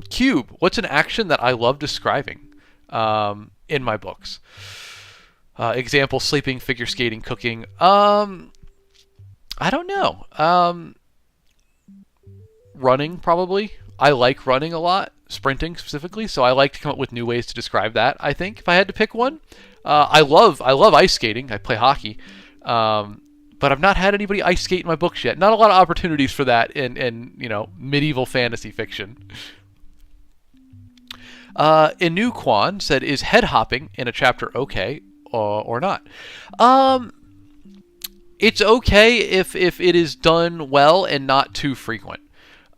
Cube, what's an action that I love describing? in my books. Example: sleeping, figure skating, cooking. I don't know. Running, probably. I like running a lot, sprinting specifically, so I like to come up with new ways to describe that, I think, if I had to pick one. I love ice skating. I play hockey. But I've not had anybody ice skate in my books yet. Not a lot of opportunities for that in medieval fantasy fiction. Inu Kwan said, is head hopping in a chapter okay or not? It's okay if it is done well and not too frequent.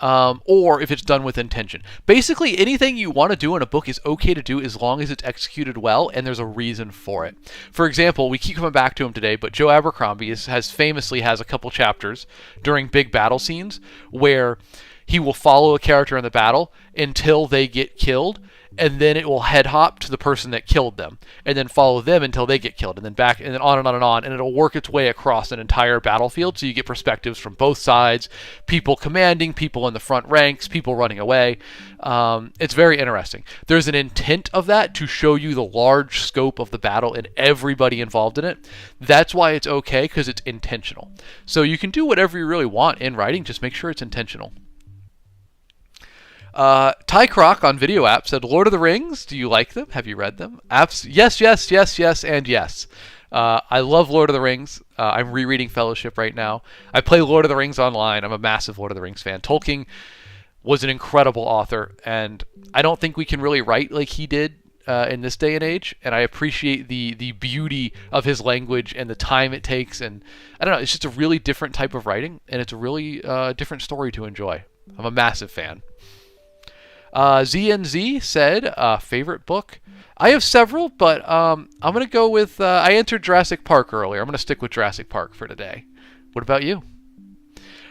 Or if it's done with intention. Basically, anything you want to do in a book is okay to do as long as it's executed well and there's a reason for it. For example, we keep coming back to him today, but Joe Abercrombie has famously a couple chapters during big battle scenes where he will follow a character in the battle until they get killed, and then it will head hop to the person that killed them, and then follow them until they get killed, and then back, and then on and on and on, and it'll work its way across an entire battlefield, so you get perspectives from both sides, people commanding, people in the front ranks, people running away. It's very interesting. There's an intent of that to show you the large scope of the battle and everybody involved in it. That's why it's okay, because it's intentional. So you can do whatever you really want in writing, just make sure it's intentional. Ty Croc on Video App said, Lord of the Rings, do you like them? Have you read them? Yes, and yes. I love Lord of the Rings. I'm rereading Fellowship right now. I play Lord of the Rings online. I'm a massive Lord of the Rings fan. Tolkien was an incredible author, and I don't think we can really write like he did in this day and age, and I appreciate the beauty of his language and the time it takes, and I don't know, it's just a really different type of writing, and it's a really different story to enjoy. I'm a massive fan. ZNZ said, favorite book? I have several, but I'm going to go with, I entered Jurassic Park earlier. I'm going to stick with Jurassic Park for today. What about you?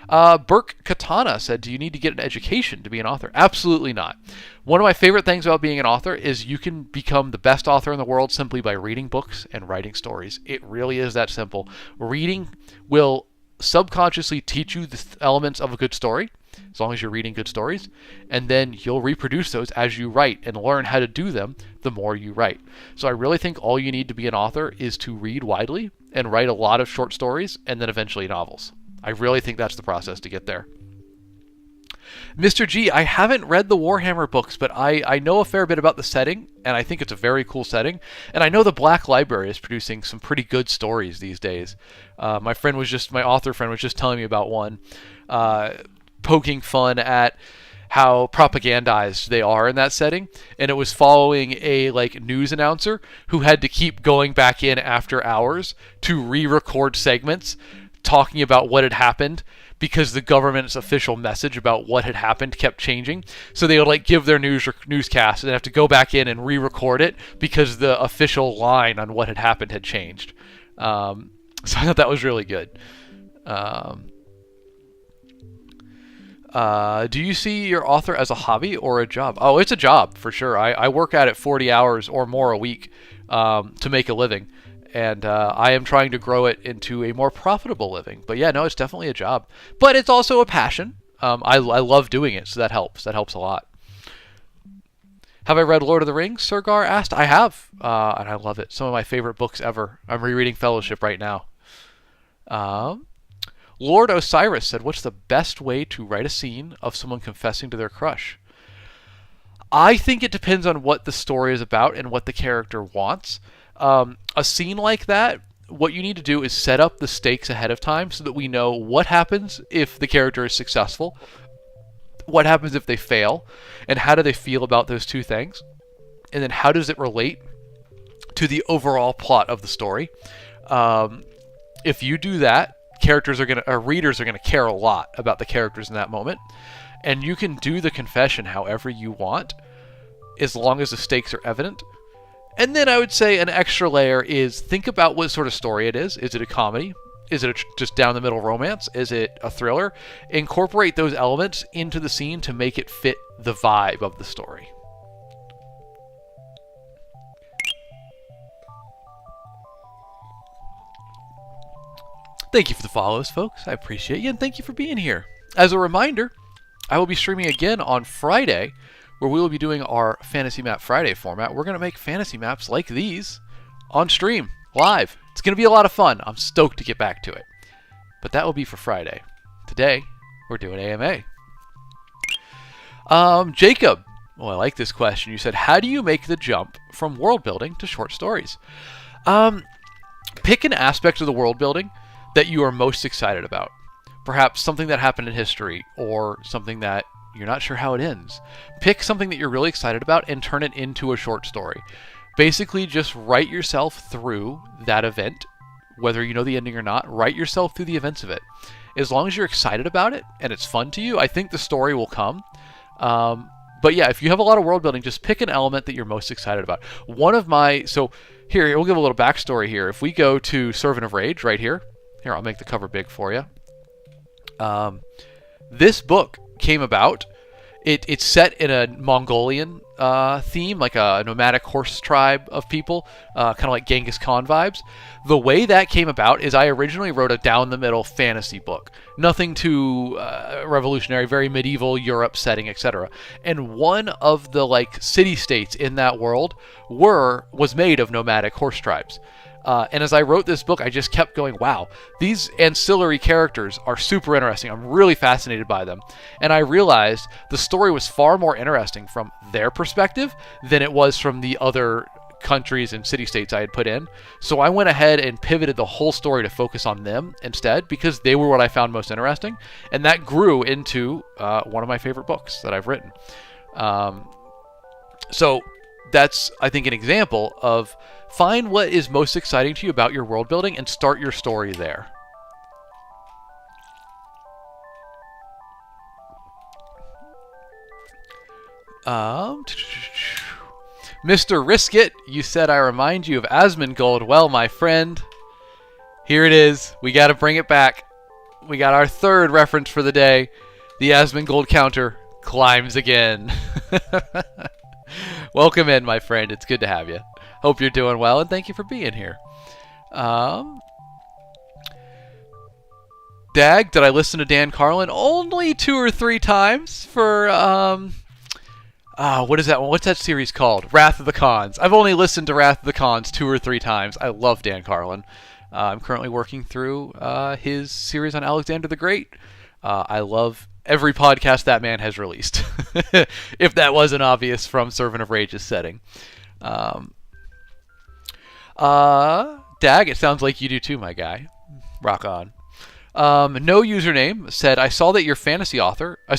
Burke Katana said, do you need to get an education to be an author? Absolutely not. One of my favorite things about being an author is you can become the best author in the world simply by reading books and writing stories. It really is that simple. Reading will subconsciously teach you the elements of a good story, as long as you're reading good stories, and then you'll reproduce those as you write and learn how to do them the more you write. So I really think all you need to be an author is to read widely and write a lot of short stories and then eventually novels. I really think that's the process to get there. Mr. G, I haven't read the Warhammer books, but I know a fair bit about the setting, and I think it's a very cool setting. And I know the Black Library is producing some pretty good stories these days. My author friend was just telling me about one, poking fun at how propagandized they are in that setting, and it was following a news announcer who had to keep going back in after hours to re-record segments talking about what had happened because the government's official message about what had happened kept changing. So they would give their newscast and then have to go back in and re-record it because the official line on what had happened had changed. So I thought that was really good. Do you see your author as a hobby or a job? Oh, it's a job for sure. I work at it 40 hours or more a week to make a living. And I am trying to grow it into a more profitable living. But yeah, no, it's definitely a job. But it's also a passion. I love doing it, so that helps. That helps a lot. Have I read Lord of the Rings? Sergar asked. I have, and I love it. Some of my favorite books ever. I'm rereading Fellowship right now. Lord Osiris said, what's the best way to write a scene of someone confessing to their crush? I think it depends on what the story is about and what the character wants. A scene like that, what you need to do is set up the stakes ahead of time so that we know what happens if the character is successful, what happens if they fail, and how do they feel about those two things, and then how does it relate to the overall plot of the story. If you do that, readers are gonna care a lot about the characters in that moment, and you can do the confession however you want, as long as the stakes are evident. And then I would say an extra layer is think about what sort of story it is. Is it a comedy? Is it just down-the-middle romance? Is it a thriller? Incorporate those elements into the scene to make it fit the vibe of the story. Thank you for the follows, folks. I appreciate you, and thank you for being here. As a reminder, I will be streaming again on Friday where we will be doing our Fantasy Map Friday format. We're going to make fantasy maps like these on stream, live. It's going to be a lot of fun. I'm stoked to get back to it. But that will be for Friday. Today, we're doing AMA. Jacob, well, I like this question. You said, how do you make the jump from world building to short stories? Pick an aspect of the world building that you are most excited about. Perhaps something that happened in history, or something that you're not sure how it ends. Pick something that you're really excited about and turn it into a short story. Basically, just write yourself through that event, whether you know the ending or not. Write yourself through the events of it. As long as you're excited about it and it's fun to you, I think the story will come. But yeah, if you have a lot of world building, just pick an element that you're most excited about. So here, we'll give a little backstory here. If we go to Servant of Rage right here, I'll make the cover big for you. This book came about. It's set in a Mongolian theme, like a nomadic horse tribe of people, kind of like Genghis Khan vibes. The way that came about is I originally wrote a down-the-middle fantasy book. Nothing too revolutionary, very medieval Europe setting, etc. And one of the city-states in that world was made of nomadic horse tribes. And as I wrote this book, I just kept going, wow, these ancillary characters are super interesting. I'm really fascinated by them. And I realized the story was far more interesting from their perspective than it was from the other countries and city-states I had put in. So I went ahead and pivoted the whole story to focus on them instead, because they were what I found most interesting. And that grew into one of my favorite books that I've written. So that's, I think, an example of find what is most exciting to you about your world building and start your story there. Mr. Riskit, you said I remind you of Asmongold. Well, my friend, here it is. We got to bring it back. We got our third reference for the day. The Asmongold counter climbs again. Welcome in, my friend. It's good to have you. Hope you're doing well, and thank you for being here. Dag, did I listen to Dan Carlin? Only 2 or 3 times for, what is that one? What's that series called? Wrath of the Khans. I've only listened to Wrath of the Khans 2 or 3 times. I love Dan Carlin. I'm currently working through his series on Alexander the Great. I love every podcast that man has released, if that wasn't obvious from Servant of Rage's setting. Dag, it sounds like you do too, my guy. Rock on. No username said, I saw that you're a fantasy author. I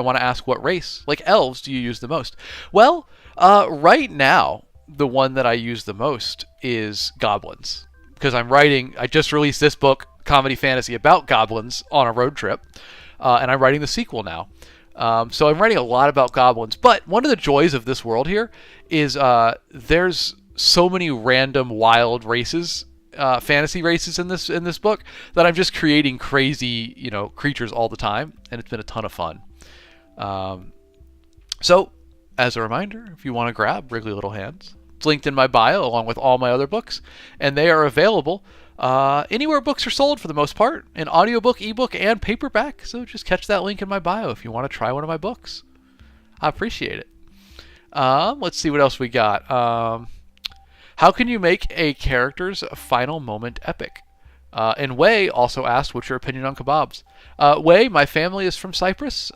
want to ask what race, like elves, do you use the most? Well, right now, the one that I use the most is goblins. Because I just released this book, Comedy Fantasy, about goblins on a road trip. And I'm writing the sequel now. So I'm writing a lot about goblins. But one of the joys of this world here is there's so many random wild races, fantasy races in this book, that I'm just creating crazy, creatures all the time, and it's been a ton of fun. So, as a reminder, if you want to grab Wriggly Little Hands, it's linked in my bio along with all my other books, and they are available anywhere books are sold for the most part, in audiobook, ebook, and paperback. So just catch that link in my bio if you want to try one of my books. I appreciate it. Let's see what else we got. How can you make a character's final moment epic? And Wei also asked, what's your opinion on kebabs? Wei, my family is from Cyprus,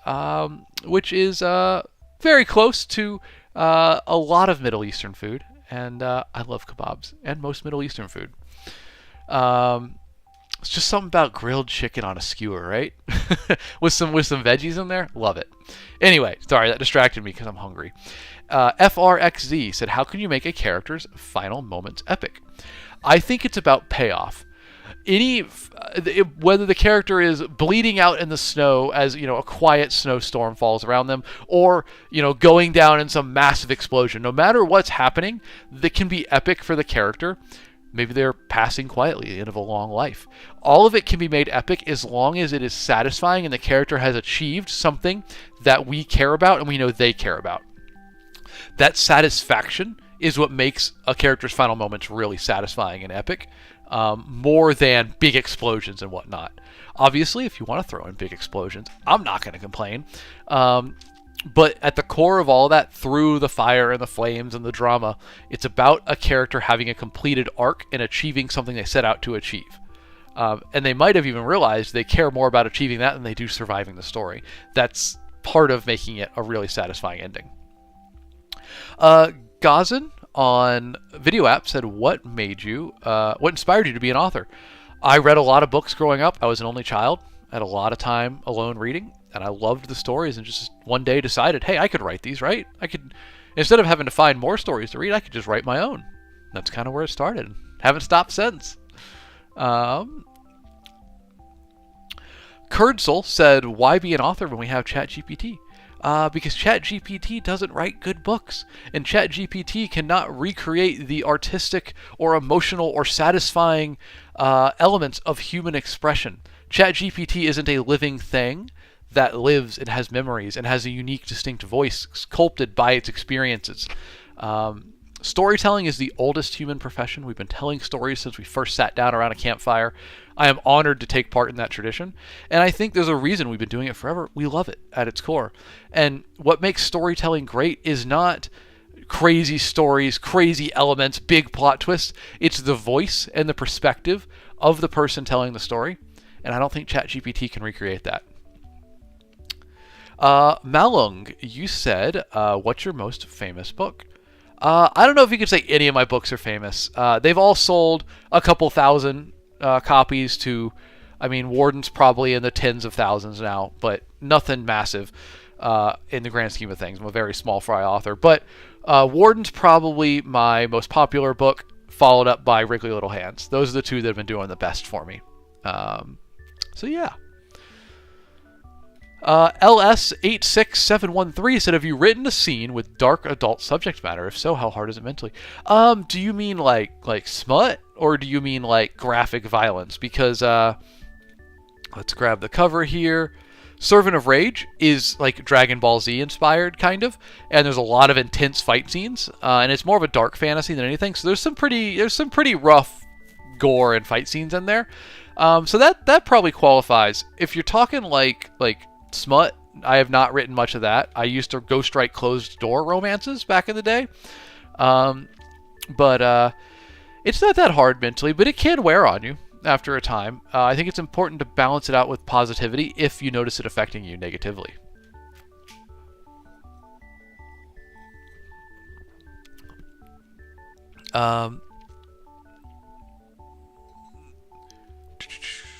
which is very close to a lot of Middle Eastern food. And I love kebabs and most Middle Eastern food. It's just something about grilled chicken on a skewer, right? with some veggies in there. Love it. Anyway, sorry, that distracted me because I'm hungry. FRXZ said, how can you make a character's final moments epic? I think it's about payoff. Whether the character is bleeding out in the snow as a quiet snowstorm falls around them, or going down in some massive explosion, no matter what's happening, that can be epic for the character. Maybe they're passing quietly at the end of a long life. All of it can be made epic as long as it is satisfying and the character has achieved something that we care about and we know they care about. That satisfaction is what makes a character's final moments really satisfying and epic, more than big explosions and whatnot. Obviously, if you want to throw in big explosions, I'm not going to complain. But at the core of all that, through the fire and the flames and the drama, it's about a character having a completed arc and achieving something they set out to achieve. And they might have even realized they care more about achieving that than they do surviving the story. That's part of making it a really satisfying ending. Gazan on Video App said, what inspired you to be an author? I read a lot of books growing up. I was an only child. I had a lot of time alone reading, and I loved the stories, and just one day decided, hey, I could write these, right? I could, instead of having to find more stories to read, I could just write my own. That's kind of where it started. Haven't stopped since. Kurdsel said, why be an author when we have ChatGPT? Because ChatGPT doesn't write good books, and ChatGPT cannot recreate the artistic or emotional or satisfying elements of human expression. ChatGPT isn't a living thing that lives and has memories and has a unique, distinct voice sculpted by its experiences. Storytelling is the oldest human profession. We've been telling stories since we first sat down around a campfire. I am honored to take part in that tradition, and I think there's a reason we've been doing it forever. We love it at its core. And what makes storytelling great is not crazy stories, crazy elements, big plot twists. It's the voice and the perspective of the person telling the story, and I don't think ChatGPT can recreate that. Malung, you said, what's your most famous book? I don't know if you could say any of my books are famous. They've all sold a couple thousand copies to, I mean, Warden's probably in the tens of thousands now, but nothing massive in the grand scheme of things. I'm a very small fry author. But Warden's probably my most popular book, followed up by Wriggly Little Hands. Those are the two that have been doing the best for me. So yeah. LS86713 said, have you written a scene with dark adult subject matter? If so, how hard is it mentally? Do you mean like smut, or do you mean like graphic violence? Because let's grab the cover here. Servant of Rage is like Dragon Ball Z inspired, kind of, and there's a lot of intense fight scenes, and it's more of a dark fantasy than anything. So there's some pretty rough gore and fight scenes in there. So that probably qualifies. If you're talking like smut, I have not written much of that. I used to ghostwrite closed door romances back in the day. But it's not that hard mentally, but it can wear on you after a time. I think it's important to balance it out with positivity if you notice it affecting you negatively.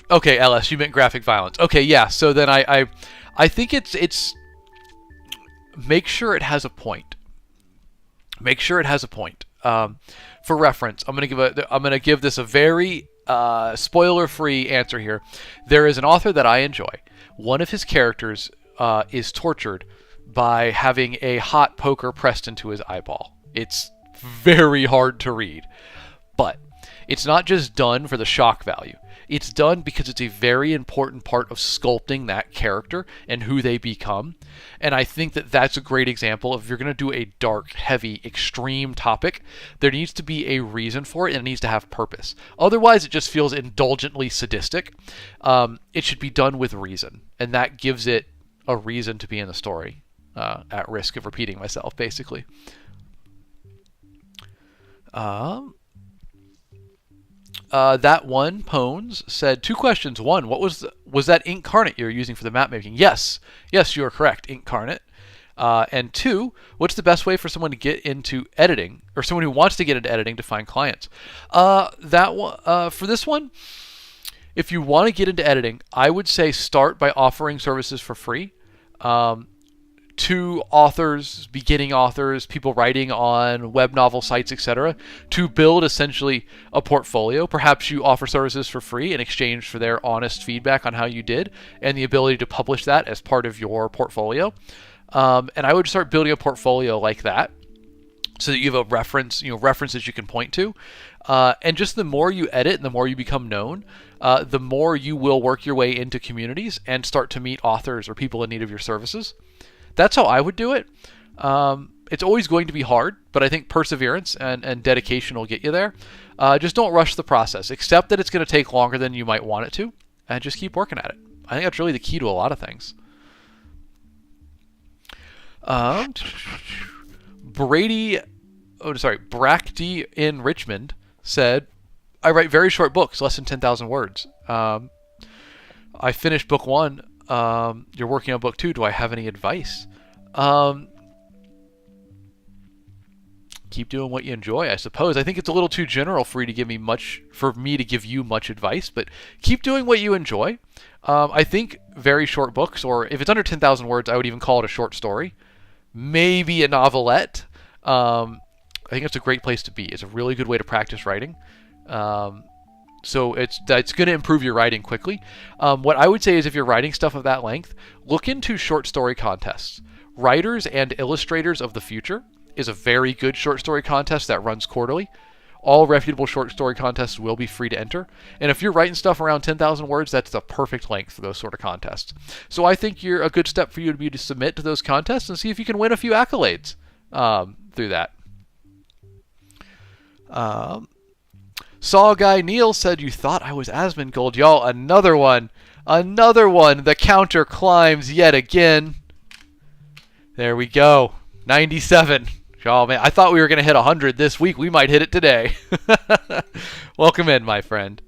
Okay, LS, you meant graphic violence. Okay, yeah. So then I think it's make sure it has a point. Make sure it has a point. For reference, I'm gonna give this a very spoiler-free answer here. There is an author that I enjoy. One of his characters is tortured by having a hot poker pressed into his eyeball. It's very hard to read, but it's not just done for the shock value. It's done because it's a very important part of sculpting that character and who they become. And I think that that's a great example of, if you're going to do a dark, heavy, extreme topic, there needs to be a reason for it, and it needs to have purpose. Otherwise, it just feels indulgently sadistic. It should be done with reason, and that gives it a reason to be in the story, at risk of repeating myself, basically. That one, Pones, said 2 questions. 1, what was that Incarnate you were using for the map making? Yes, you are correct, Incarnate. And 2, what's the best way for someone to get into editing, or someone who wants to get into editing, to find clients? That one, for this one, if you want to get into editing, I would say start by offering services for free. To authors, beginning authors, people writing on web novel sites, etc., to build essentially a portfolio. Perhaps you offer services for free in exchange for their honest feedback on how you did, and the ability to publish that as part of your portfolio. And I would start building a portfolio like that, so that you have a references you can point to. And just the more you edit and the more you become known, the more you will work your way into communities and start to meet authors or people in need of your services. That's how I would do it. It's always going to be hard, but I think perseverance and dedication will get you there. Just don't rush the process. Accept that it's going to take longer than you might want it to, and just keep working at it. I think that's really the key to a lot of things. Um, Bracty in Richmond said, I write very short books, less than 10,000 words. I finished book 1. You're working on book 2. Do I have any advice? Keep doing what you enjoy, I suppose. I think it's a little too general for you to give me me to give you much advice, but keep doing what you enjoy. I think very short books, or if it's under 10,000 words, I would even call it a short story. Maybe a novelette. I think it's a great place to be. It's a really good way to practice writing. So it's going to improve your writing quickly. What I would say is if you're writing stuff of that length, look into short story contests. Writers and Illustrators of the Future is a very good short story contest that runs quarterly. All reputable short story contests will be free to enter. And if you're writing stuff around 10,000 words, that's the perfect length for those sort of contests. So I think a good step for you to be to submit to those contests and see if you can win a few accolades through that. Saw Guy Neil said, you thought I was Asmongold. Y'all, another one. The counter climbs yet again. There we go. 97. Oh, man, I thought we were going to hit 100 this week. We might hit it today. Welcome in, my friend.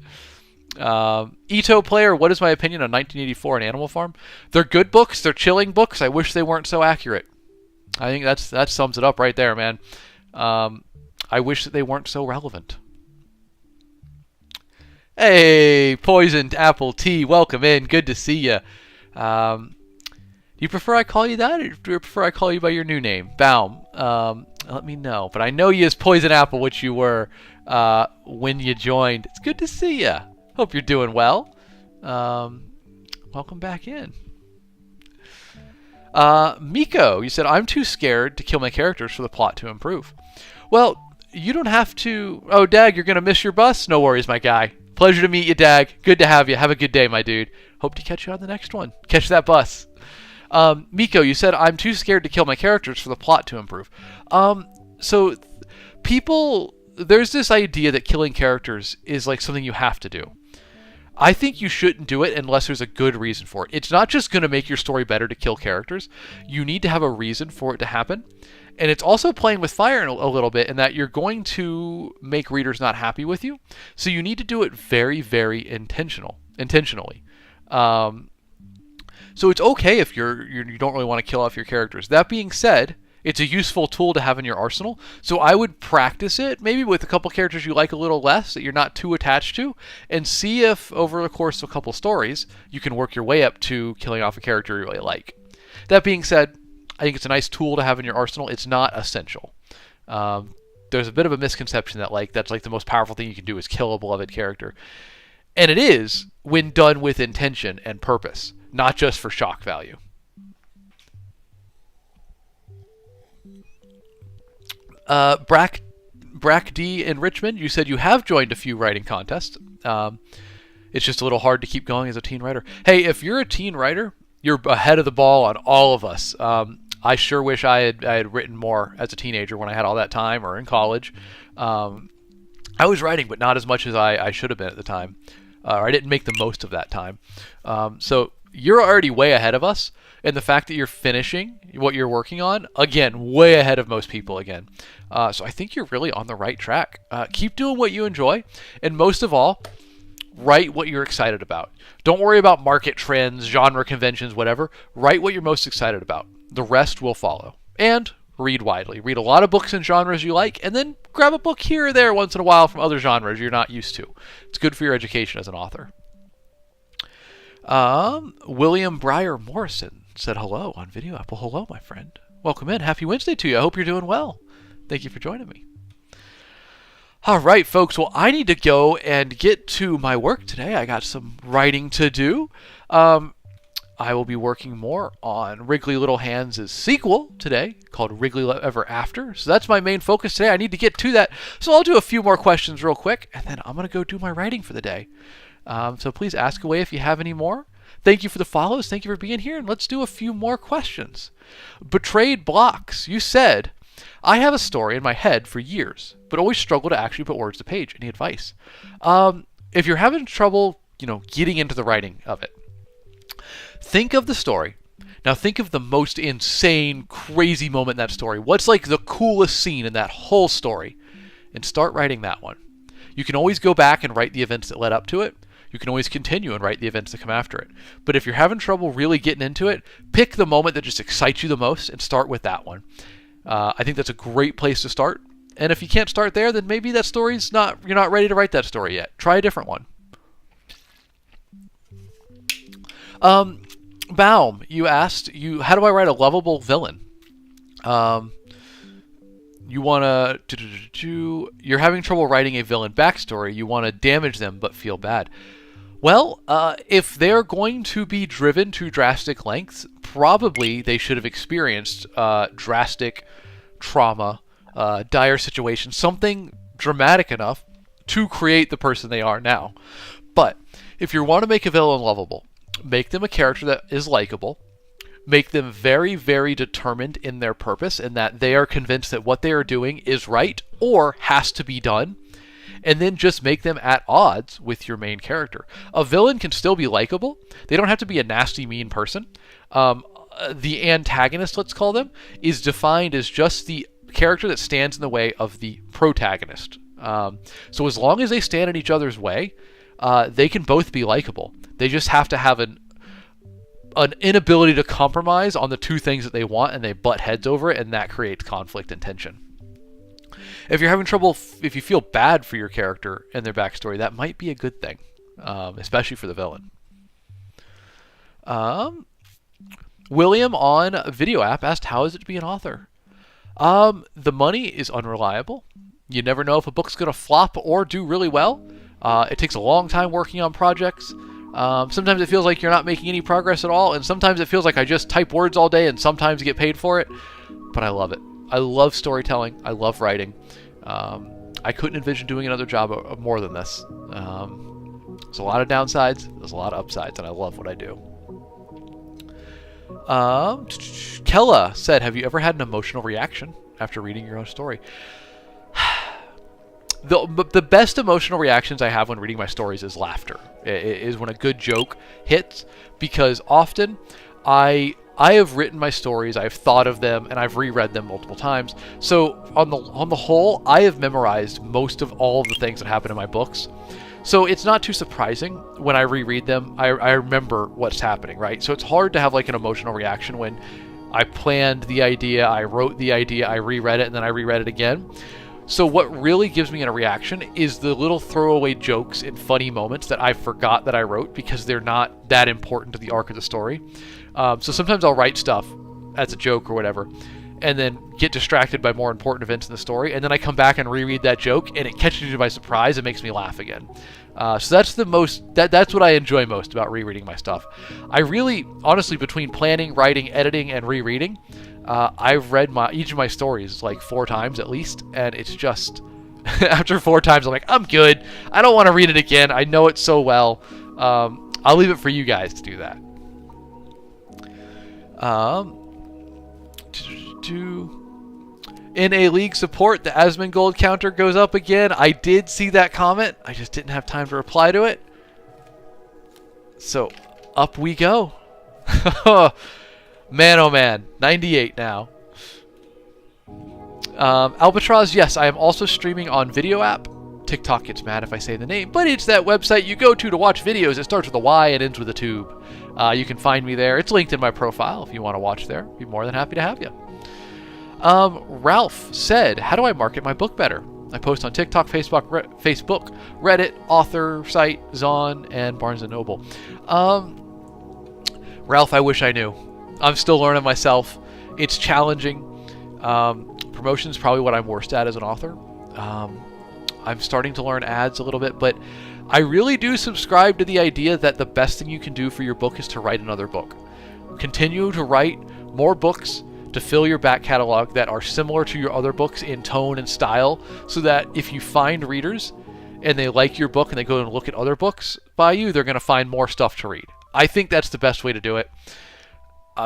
Ito Player, what is my opinion on 1984 and Animal Farm? They're good books. They're chilling books. I wish they weren't so accurate. I think that sums it up right there, man. I wish that they weren't so relevant. Hey, Poisoned Apple Tea, welcome in. Good to see you. Do you prefer I call you that, or do you prefer I call you by your new name, Baum? Let me know. But I know you as Poison Apple, which you were when you joined. It's good to see you. Hope you're doing well. Welcome back in. Miko, you said, I'm too scared to kill my characters for the plot to improve. Well, you don't have to... Oh, Dag, you're going to miss your bus? No worries, my guy. Pleasure to meet you, Dag. Good to have you. Have a good day, my dude. Hope to catch you on the next one. Catch that bus. Miko, you said, I'm too scared to kill my characters for the plot to improve. So people... There's this idea that killing characters is like something you have to do. I think you shouldn't do it unless there's a good reason for it. It's not just going to make your story better to kill characters. You need to have a reason for it to happen. And it's also playing with fire a little bit in that you're going to make readers not happy with you. So you need to do it very, very intentionally. So it's okay if you don't really want to kill off your characters. That being said, it's a useful tool to have in your arsenal. So I would practice it, maybe with a couple characters you like a little less, that you're not too attached to, and see if over the course of a couple stories, you can work your way up to killing off a character you really like. That being said, I think it's a nice tool to have in your arsenal. It's not essential. There's a bit of a misconception that that's the most powerful thing you can do is kill a beloved character. And it is when done with intention and purpose, not just for shock value. Brack D in Richmond, you said you have joined a few writing contests. It's just a little hard to keep going as a teen writer. Hey, if you're a teen writer, you're ahead of the ball on all of us. I sure wish I had written more as a teenager when I had all that time, or in college. I was writing, but not as much as I should have been at the time. Or I didn't make the most of that time. So you're already way ahead of us. And the fact that you're finishing what you're working on, again, way ahead of most people again. So I think you're really on the right track. Keep doing what you enjoy. And most of all, write what you're excited about. Don't worry about market trends, genre conventions, whatever. Write what you're most excited about. The rest will follow. And read widely. Read a lot of books in genres you like, and then grab a book here or there once in a while from other genres you're not used to. It's good for your education as an author. William Breyer Morrison said hello on Video Apple. Hello, my friend. Welcome in. Happy Wednesday to you. I hope you're doing well. Thank you for joining me. All right, folks. Well, I need to go and get to my work today. I got some writing to do. I will be working more on Wrigley Little Hands' sequel today called Wrigley Ever After. So that's my main focus today. I need to get to that. So I'll do a few more questions real quick, and then I'm going to go do my writing for the day. So please ask away if you have any more. Thank you for the follows. Thank you for being here. And let's do a few more questions. Betrayed Blocks. You said, I have a story in my head for years, but always struggle to actually put words to page. Any advice? If you're having trouble, getting into the writing of it, think of the story Now think of the most insane, crazy moment in that story. What's like the coolest scene in that whole story? And start writing that one. You can always go back and write the events that led up to it. You can always continue and write the events that come after it. But if you're having trouble really getting into it, pick the moment that just excites you the most and start with that one. I think that's a great place to start. And if you can't start there, then maybe that story's you're not ready to write that story yet. Try a different one. Baum, you asked, how do I write a lovable villain? You want to, you're having trouble writing a villain backstory. You want to damage them but feel bad. Well, if they're going to be driven to drastic lengths, probably they should have experienced drastic trauma, dire situations, something dramatic enough to create the person they are now. But if you want to make a villain lovable, make them a character that is likable. Make them very, very determined in their purpose and that they are convinced that what they are doing is right or has to be done. And then just make them at odds with your main character. A villain can still be likable. They don't have to be a nasty, mean person. The antagonist, let's call them, is defined as just the character that stands in the way of the protagonist. So as long as they stand in each other's way, they can both be likable. They just have to have an inability to compromise on the two things that they want, and they butt heads over it, and that creates conflict and tension. If you're having trouble, if you feel bad for your character and their backstory, that might be a good thing, especially for the villain. William on a video app asked, how is it to be an author? The money is unreliable. You never know if a book's going to flop or do really well. It takes a long time working on projects. Sometimes it feels like you're not making any progress at all, and sometimes it feels like I just type words all day and sometimes get paid for it. But I love it. I love storytelling. I love writing. I couldn't envision doing another job more than this. There's a lot of downsides. There's a lot of upsides, and I love what I do. Kella said, have you ever had an emotional reaction after reading your own story? The best emotional reactions I have when reading my stories is laughter. Is when a good joke hits, because often I have written my stories, I've thought of them, and I've reread them multiple times. So on the whole, I have memorized most of all of the things that happen in my books. So it's not too surprising when I reread them. I remember what's happening, right? So it's hard to have like an emotional reaction when I planned the idea, I wrote the idea, I reread it, and then I reread it again. So what really gives me a reaction is the little throwaway jokes and funny moments that I forgot that I wrote because they're not that important to the arc of the story. So sometimes I'll write stuff as a joke or whatever, and then get distracted by more important events in the story, and then I come back and reread that joke, and it catches me by surprise and makes me laugh again. So that's that's what I enjoy most about rereading my stuff. I really, honestly, between planning, writing, editing, and rereading, I've read each of my stories like 4 times at least, and it's just after 4 times I'm like, I'm good. I don't want to read it again. I know it so well. I'll leave it for you guys to do that. In a league support, the Asmongold counter goes up again. I did see that comment. I just didn't have time to reply to it. So, up we go. Man, oh man. 98 now. Albatross, yes, I am also streaming on Video App. TikTok gets mad if I say the name, but it's that website you go to watch videos. It starts with a Y and ends with a tube. You can find me there. It's linked in my profile if you want to watch there. Be more than happy to have you. Ralph said, how do I market my book better? I post on TikTok, Facebook, Reddit, author site, Zon, and Barnes & Noble. Ralph, I wish I knew. I'm still learning myself. It's challenging. Promotion's probably what I'm worst at as an author. I'm starting to learn ads a little bit, but I really do subscribe to the idea that the best thing you can do for your book is to write another book. Continue to write more books to fill your back catalog that are similar to your other books in tone and style, so that if you find readers and they like your book and they go and look at other books by you, they're going to find more stuff to read. I think that's the best way to do it.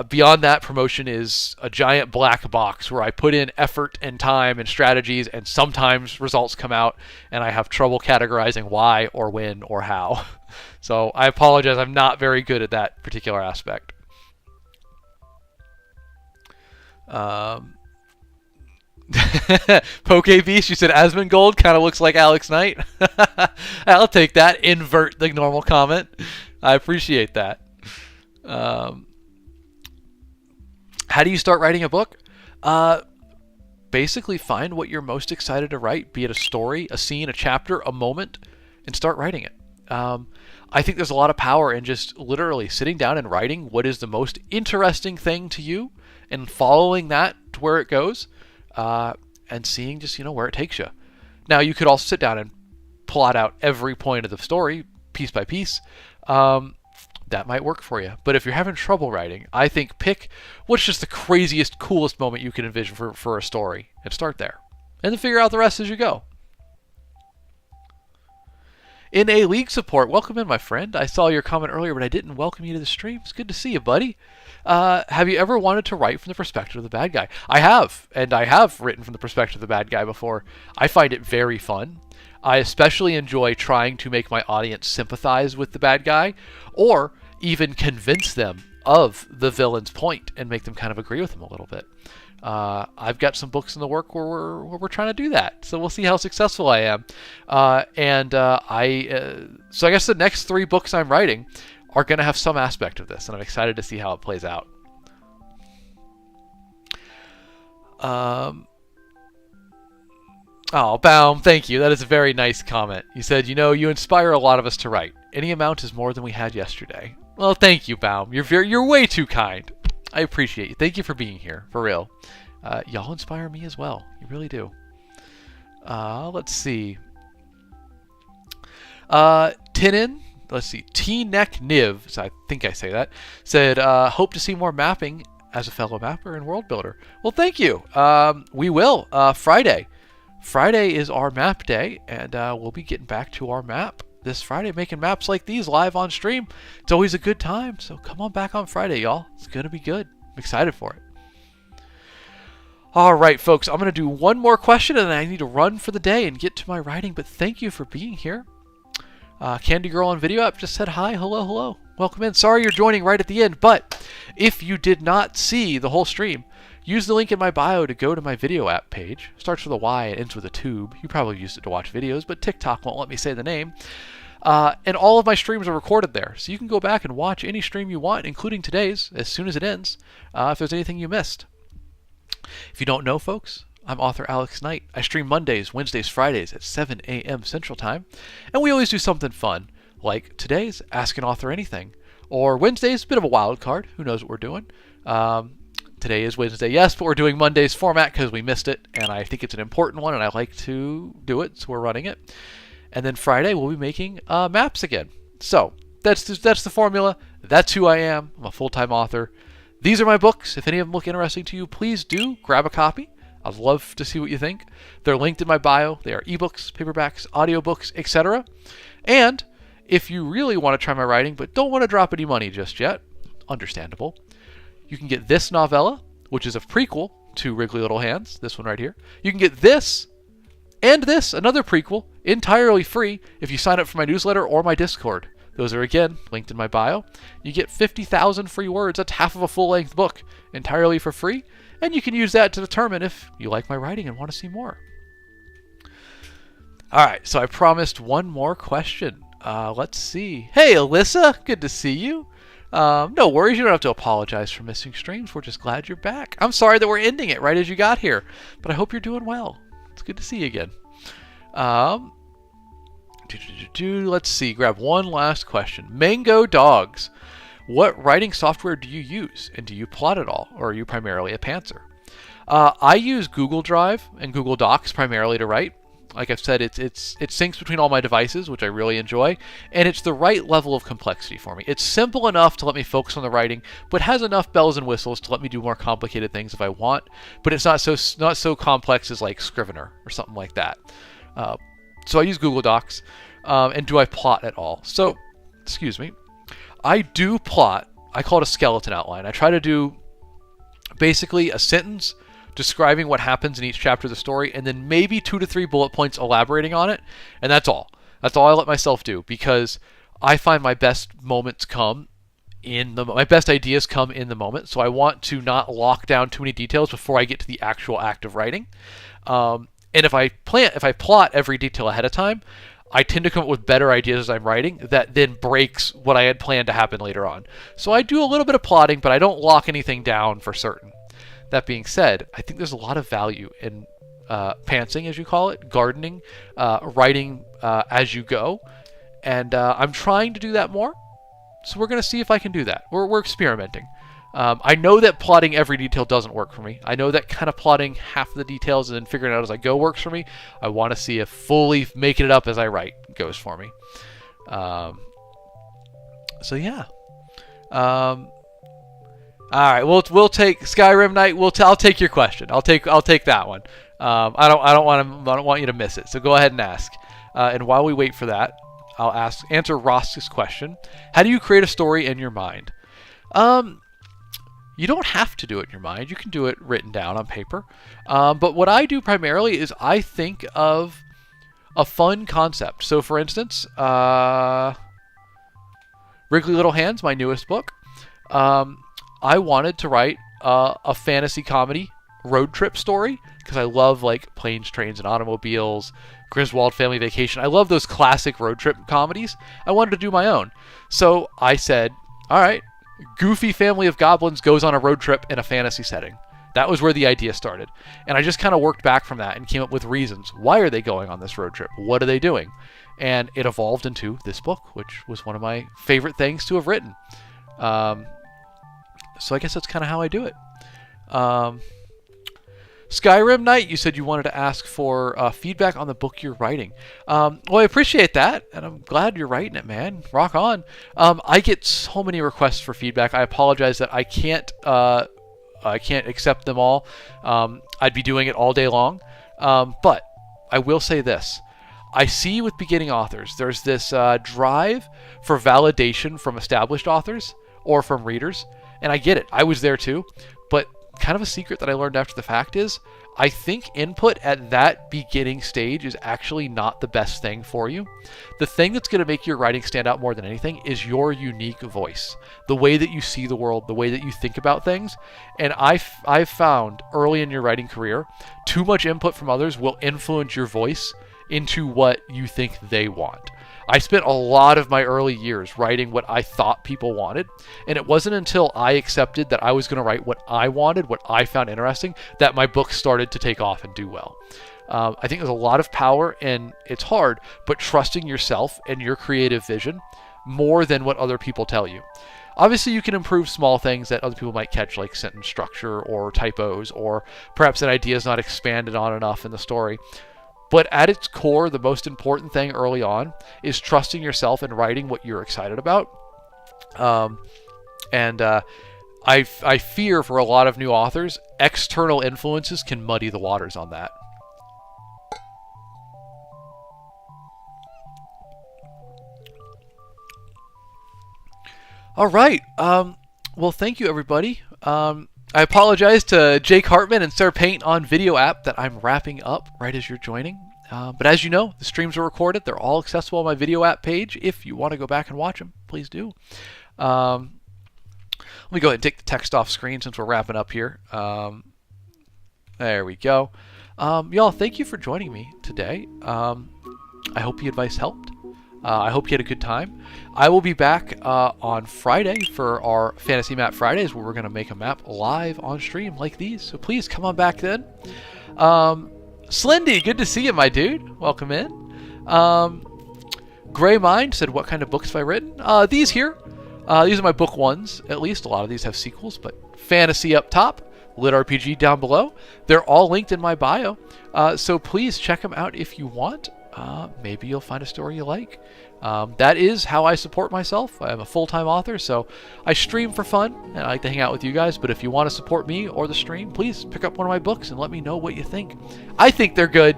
Beyond that, promotion is a giant black box where I put in effort and time and strategies, and sometimes results come out and I have trouble categorizing why or when or how. So I apologize, I'm not very good at that particular aspect. Um, Poke Beast, you said Asmongold kind of looks like Alex Knight. I'll take that. Invert the normal comment. I appreciate that. How do you start writing a book? Basically find what you're most excited to write, be it a story, a scene, a chapter, a moment, and start writing it. I think there's a lot of power in just literally sitting down and writing what is the most interesting thing to you and following that to where it goes, and seeing just, where it takes you. Now, you could also sit down and plot out every point of the story piece by piece. That might work for you. But if you're having trouble writing, I think pick what's just the craziest, coolest moment you can envision for a story and start there. And then figure out the rest as you go. In a league support, welcome in, my friend. I saw your comment earlier, but I didn't welcome you to the stream. It's good to see you, buddy. Have you ever wanted to write from the perspective of the bad guy? I have, and I have written from the perspective of the bad guy before. I find it very fun. I especially enjoy trying to make my audience sympathize with the bad guy, or even convince them of the villain's point and make them kind of agree with him a little bit. I've got some books in the work where we're trying to do that, so we'll see how successful I am. So I guess the next 3 books I'm writing are going to have some aspect of this, and I'm excited to see how it plays out. Oh, Baum, thank you. That is a very nice comment. You said, you inspire a lot of us to write. Any amount is more than we had yesterday. Well, thank you, Baum. You're way too kind. I appreciate you. Thank you for being here, for real. Y'all inspire me as well. You really do. Let's see. Tinin, let's see. T-Neck Niv, so I think I say that, said, hope to see more mapping as a fellow mapper and world builder. Well, thank you. We will. Friday. Friday is our map day, and we'll be getting back to our map this Friday, making maps like these live on stream. It's always a good time, so come on back on Friday, y'all. It's going to be good. I'm excited for it. All right, folks, I'm going to do one more question, and then I need to run for the day and get to my writing, but thank you for being here. Candy Girl on Video App just said hi, hello. Welcome in. Sorry you're joining right at the end, but if you did not see the whole stream, use the link in my bio to go to my Video App page. Starts with a Y and ends with a tube. You probably used it to watch videos, but TikTok won't let me say the name. And all of my streams are recorded there, so you can go back and watch any stream you want, including today's, as soon as it ends, if there's anything you missed. If you don't know, folks, I'm author Alex Knight. I stream Mondays, Wednesdays, Fridays at 7 a.m. Central Time, and we always do something fun, like today's Ask an Author Anything, or Wednesday's, a bit of a wild card. Who knows what we're doing? Today is Wednesday, yes, but we're doing Monday's format because we missed it, and I think it's an important one, and I like to do it, so we're running it. And then Friday, we'll be making maps again. So that's the formula. That's who I am. I'm a full-time author. These are my books. If any of them look interesting to you, please do grab a copy. I'd love to see what you think. They're linked in my bio. They are ebooks, paperbacks, audiobooks, etc. And if you really want to try my writing but don't want to drop any money just yet, understandable, you can get this novella, which is a prequel to Wriggly Little Hands, this one right here. You can get this and this, another prequel, entirely free if you sign up for my newsletter or my Discord. Those are, again, linked in my bio. You get 50,000 free words. That's half of a full-length book, entirely for free. And you can use that to determine if you like my writing and want to see more. All right, so I promised one more question. Let's see. Hey, Alyssa, good to see you. No worries, you don't have to apologize for missing streams. We're just glad you're back. I'm sorry that we're ending it right as you got here, but I hope you're doing well. It's good to see you again. Let's see, grab one last question. Mango Dogs. What writing software do you use, and do you plot at all, or are you primarily a pantser? I use Google Drive and Google Docs primarily to write. Like I've said, it syncs between all my devices, which I really enjoy, and it's the right level of complexity for me. It's simple enough to let me focus on the writing, but has enough bells and whistles to let me do more complicated things if I want. But it's not so complex as like Scrivener or something like that. So I use Google Docs, and do I plot at all? So, excuse me, I do plot. I call it a skeleton outline. I try to do basically a sentence describing what happens in each chapter of the story, and then maybe 2 to 3 bullet points elaborating on it, and that's all. That's all I let myself do, because I find my best moments come my best ideas come in the moment. So I want to not lock down too many details before I get to the actual act of writing. And if I plot every detail ahead of time, I tend to come up with better ideas as I'm writing that then breaks what I had planned to happen later on. So I do a little bit of plotting, but I don't lock anything down for certain. That being said, I think there's a lot of value in pantsing, as you call it, gardening, writing as you go. And I'm trying to do that more. So we're going to see if I can do that. We're experimenting. I know that plotting every detail doesn't work for me. I know that kind of plotting half the details and then figuring it out as I go works for me. I want to see if fully making it up as I write goes for me. So yeah. All right, we'll take Skyrim Knight. I'll take your question. I'll take that one. I don't want you to miss it. So go ahead and ask. And while we wait for that, I'll answer Ross's question. How do you create a story in your mind? You don't have to do it in your mind. You can do it written down on paper. But what I do primarily is I think of a fun concept. So for instance, Wriggly Little Hands, my newest book. I wanted to write a fantasy comedy road trip story because I love like Planes, Trains, and Automobiles, Griswold Family Vacation. I love those classic road trip comedies. I wanted to do my own. So I said, all right, goofy family of goblins goes on a road trip in a fantasy setting. That was where the idea started. And I just kind of worked back from that and came up with reasons. Why are they going on this road trip? What are they doing? And it evolved into this book, which was one of my favorite things to have written. So I guess that's kind of how I do it. Skyrim Knight, you said you wanted to ask for feedback on the book you're writing. Well, I appreciate that, and I'm glad you're writing it, man. Rock on. I get so many requests for feedback. I apologize that I can't accept them all. I'd be doing it all day long. But I will say this. I see with beginning authors, there's this drive for validation from established authors or from readers. And I get it. I was there too. But kind of a secret that I learned after the fact is I think input at that beginning stage is actually not the best thing for you. The thing that's going to make your writing stand out more than anything is your unique voice, the way that you see the world, the way that you think about things. And I've found early in your writing career, too much input from others will influence your voice into what you think they want. I spent a lot of my early years writing what I thought people wanted, and it wasn't until I accepted that I was going to write what I wanted, what I found interesting, that my book started to take off and do well. I think there's a lot of power, and it's hard, but trusting yourself and your creative vision more than what other people tell you. Obviously, you can improve small things that other people might catch, like sentence structure or typos, or perhaps an idea is not expanded on enough in the story. But at its core, the most important thing early on is trusting yourself and writing what you're excited about. I fear for a lot of new authors, external influences can muddy the waters on that. All right. Well, thank you, everybody. I apologize to Jake Hartman and Sarah Paint on Video app that I'm wrapping up right as you're joining. But as you know, the streams are recorded. They're all accessible on my Video app page. If you want to go back and watch them, please do. Let me go ahead and take the text off screen since we're wrapping up here. There we go. Y'all, thank you for joining me today. I hope the advice helped. I hope you had a good time. I will be back on Friday for our Fantasy Map Fridays, where we're going to make a map live on stream like these. So please come on back then. Slendy, good to see you, my dude. Welcome in. Gray Mind said, what kind of books have I written? These here. These are my book ones, at least. A lot of these have sequels, but Fantasy up top, Lit RPG down below. They're all linked in my bio. So please check them out if you want. Maybe you'll find a story you like. That is how I support myself. I'm a full-time author, so I stream for fun, and I like to hang out with you guys. But if you want to support me or the stream, please pick up one of my books and let me know what you think. I think they're good.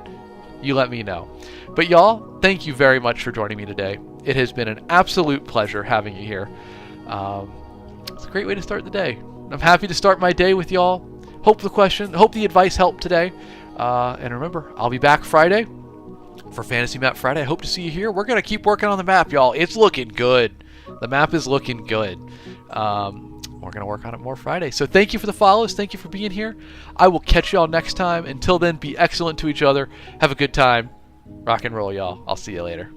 You let me know. But y'all, thank you very much for joining me today. It has been an absolute pleasure having you here. It's a great way to start the day. I'm happy to start my day with y'all. Hope the advice helped today. And remember, I'll be back Friday for Fantasy Map Friday. I hope to see you here. We're going to keep working on the map, y'all. It's looking good. The map is looking good. We're going to work on it more Friday. So thank you for the follows. Thank you for being here. I will catch y'all next time. Until then, be excellent to each other. Have a good time. Rock and roll, y'all. I'll see you later.